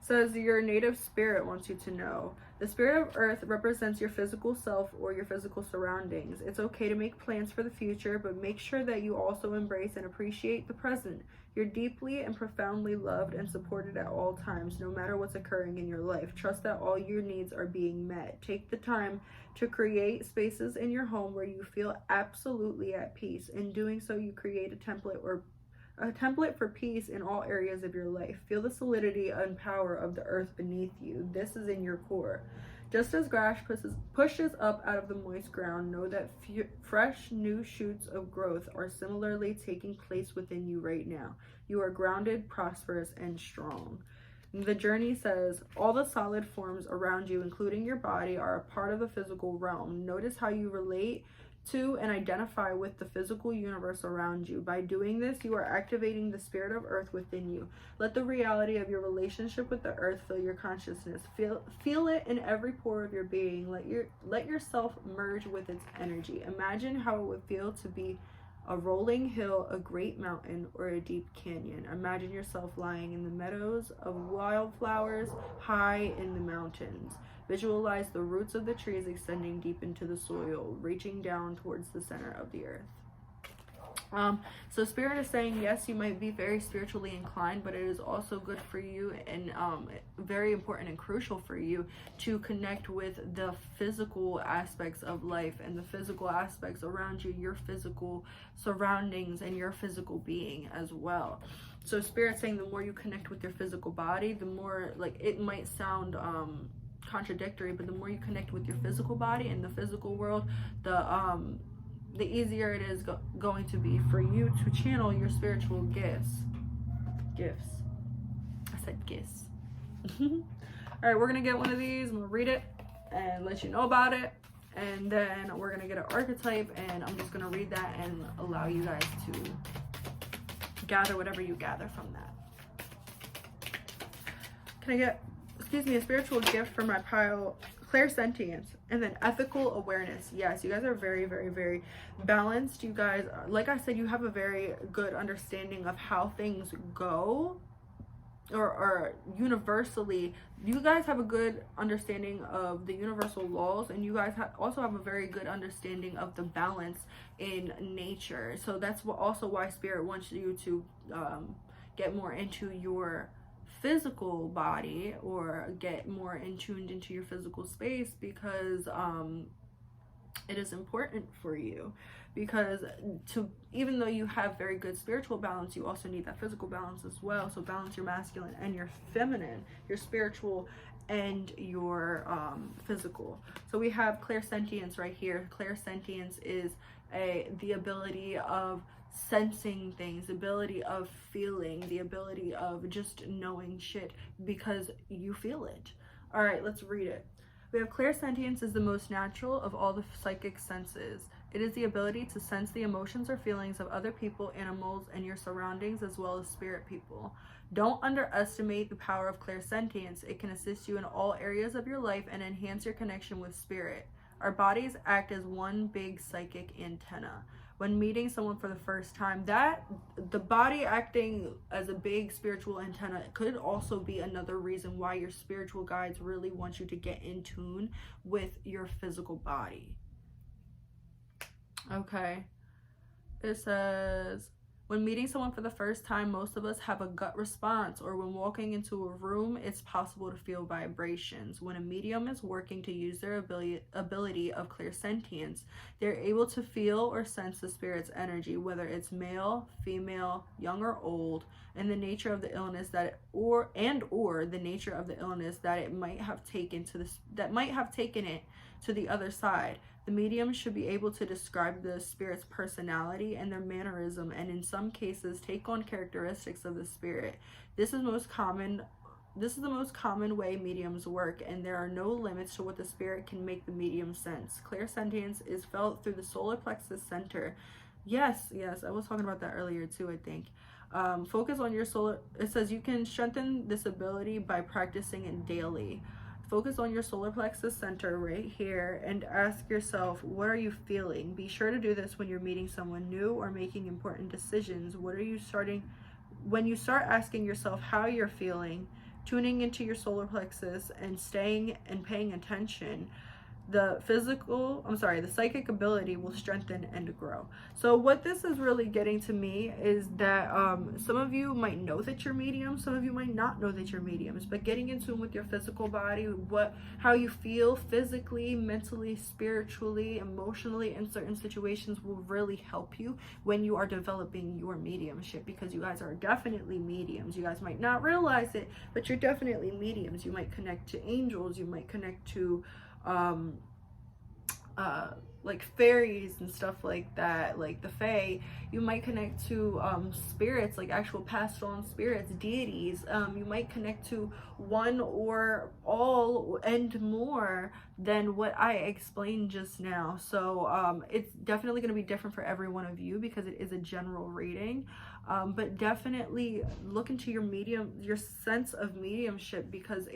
Says your native spirit wants you to know. The spirit of earth represents your physical self or your physical surroundings. It's okay to make plans for the future, but make sure that you also embrace and appreciate the present. You're deeply and profoundly loved and supported at all times, no matter what's occurring in your life. Trust that all your needs are being met. Take the time to create spaces in your home where you feel absolutely at peace. In doing so, you create a template for peace in all areas of your life. Feel the solidity and power of the earth beneath you. This is in your core. Just as grass pushes up out of the moist ground, know that fresh new shoots of growth are similarly taking place within you right now. You are grounded, prosperous, and strong. The journey says, all the solid forms around you, including your body, are a part of the physical realm. Notice how you relate to and identify with the physical universe around you. By doing this, you are activating the spirit of earth within you. Let the reality of your relationship with the earth fill your consciousness. Feel it in every pore of your being. Let yourself merge with its energy. Imagine how it would feel to be a rolling hill, a great mountain, or a deep canyon. Imagine yourself lying in the meadows of wildflowers high in the mountains. Visualize the roots of the trees extending deep into the soil, reaching down towards the center of the earth. So Spirit is saying, yes, you might be very spiritually inclined, but it is also good for you and very important and crucial for you to connect with the physical aspects of life and the physical aspects around you, your physical surroundings and your physical being as well. So Spirit's saying the more you connect with your physical body, the more, like, it might sound contradictory, but the more you connect with your physical body and the physical world, the easier it is going to be for you to channel your spiritual gifts. I said gifts. All right, we're gonna get one of these. I'm gonna read it and let you know about it, and then we're gonna get an archetype, and I'm just gonna read that and allow you guys to gather whatever you gather from that. Can I get, excuse me, a spiritual gift for my pile? Clairsentience, and then ethical awareness. Yes, you guys are very, very, very balanced. You guys, like I said, you have a very good understanding of how things go, or universally, you guys have a good understanding of the universal laws, and you guys also have a very good understanding of the balance in nature. So that's also why Spirit wants you to get more into your physical body, or get more in tuned into your physical space, because it is important for you, because even though you have very good spiritual balance, you also need that physical balance as well. So balance your masculine and your feminine, your spiritual and your physical. So we have clairsentience right here. Clairsentience is the ability of sensing things, the ability of feeling, the ability of just knowing shit because you feel it. All right, let's read it. We have clairsentience is the most natural of all the psychic senses. It is the ability to sense the emotions or feelings of other people, animals, and your surroundings, as well as spirit people. Don't underestimate the power of clairsentience. It can assist you in all areas of your life and enhance your connection with spirit. Our bodies act as one big psychic antenna. When meeting someone for the first time, that the body acting as a big spiritual antenna could also be another reason why your spiritual guides really want you to get in tune with your physical body. Okay. It says, When meeting someone for the first time, most of us have a gut response, or when walking into a room, it's possible to feel vibrations. When a medium is working to use their ability of clairsentience, they're able to feel or sense the spirit's energy, whether it's male, female, young or old, and the nature of the illness that or the nature of the illness that it might have taken it to the other side. The medium should be able to describe the spirit's personality and their mannerism, and in some cases take on characteristics of the spirit. This is the most common way mediums work, and there are no limits to what the spirit can make the medium sense. Clairsentience is felt through the solar plexus center. Yes, I was talking about that earlier too, I think. Focus on your solar. It says you can strengthen this ability by practicing it daily. Focus on your solar plexus center right here and ask yourself, what are you feeling? Be sure to do this when you're meeting someone new or making important decisions. When you start asking yourself how you're feeling, tuning into your solar plexus and staying and paying attention, the psychic ability will strengthen and grow. So what this is really getting to me is that some of you might know that you're mediums, some of you might not know that you're mediums, but getting in tune with your physical body, how you feel physically, mentally, spiritually, emotionally in certain situations will really help you when you are developing your mediumship, because you guys are definitely mediums. You guys might not realize it, but you're definitely mediums. You might connect to angels, you might connect to like fairies and stuff like that, like the fae. You might connect to spirits, like actual passed on spirits, deities. You might connect to one or all and more than what I explained just now. So it's definitely going to be different for every one of you because it is a general reading. But definitely look into your sense of mediumship, because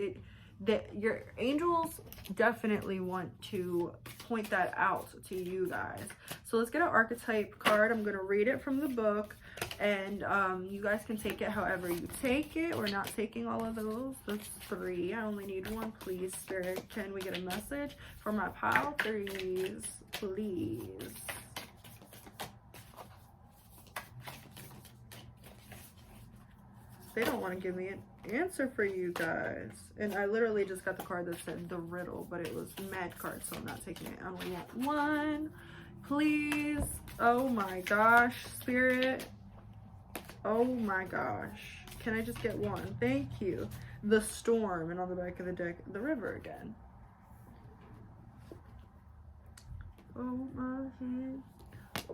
your angels definitely want to point that out to you guys. So let's get an archetype card. I'm going to read it from the book, and you guys can take it however you take it. We're not taking all of those. That's 3. I only need 1. Please, Spirit, can we get a message for my pile 3s, please? They don't want to give me an answer for you guys. And I literally just got the card that said the riddle, but it was mad card, so I'm not taking it. I only want 1, please. Oh my gosh, Spirit. Oh my gosh. Can I just get 1? Thank you. The storm, and on the back of the deck, the river again. Oh my head.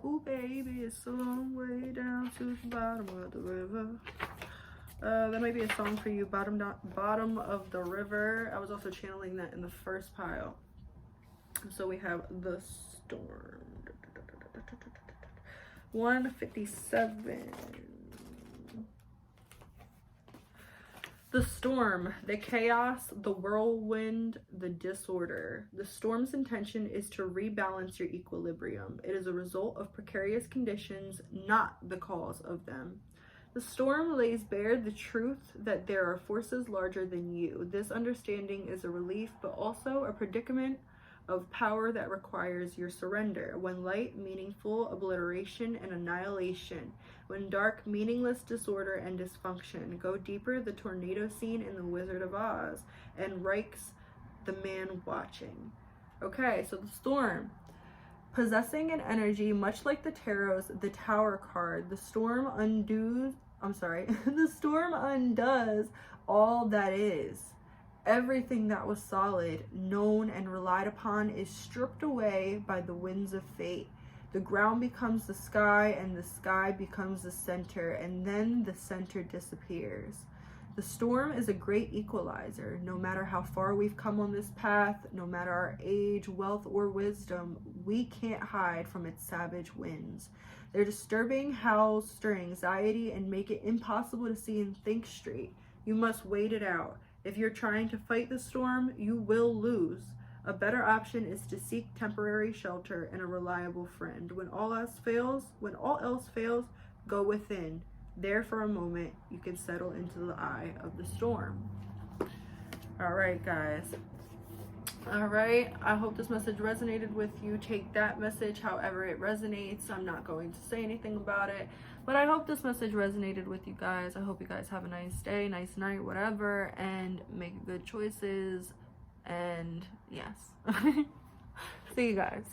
Oh baby, it's a long way down to the bottom of the river. That might be a song for you, bottom of the river. I was also channeling that in the first pile. So we have the storm. 157. The storm, the chaos, the whirlwind, the disorder. The storm's intention is to rebalance your equilibrium. It is a result of precarious conditions, not the cause of them. The storm lays bare the truth that there are forces larger than you. This understanding is a relief, but also a predicament of power that requires your surrender. When light, meaningful obliteration and annihilation. When dark, meaningless disorder and dysfunction. Go deeper, the tornado scene in The Wizard of Oz, and Reich's The Man Watching. Okay, so the storm. Possessing an energy much like the tarot's The Tower card, the storm the storm undoes all that is. Everything that was solid, known, and relied upon is stripped away by the winds of fate. The ground becomes the sky, and the sky becomes the center, and then the center disappears. The storm is a great equalizer. No matter how far we've come on this path, no matter our age, wealth, or wisdom, we can't hide from its savage winds. Their disturbing howls stir anxiety and make it impossible to see and think straight. You must wait it out. If you're trying to fight the storm, you will lose. A better option is to seek temporary shelter and a reliable friend. When all else fails, go within. There for a moment, you can settle into the eye of the storm. All right, guys. All right, I hope this message resonated with you. Take that message however it resonates. I'm not going to say anything about it. But I hope this message resonated with you guys. I hope you guys have a nice day, nice night, whatever, and make good choices. And yes. See you guys.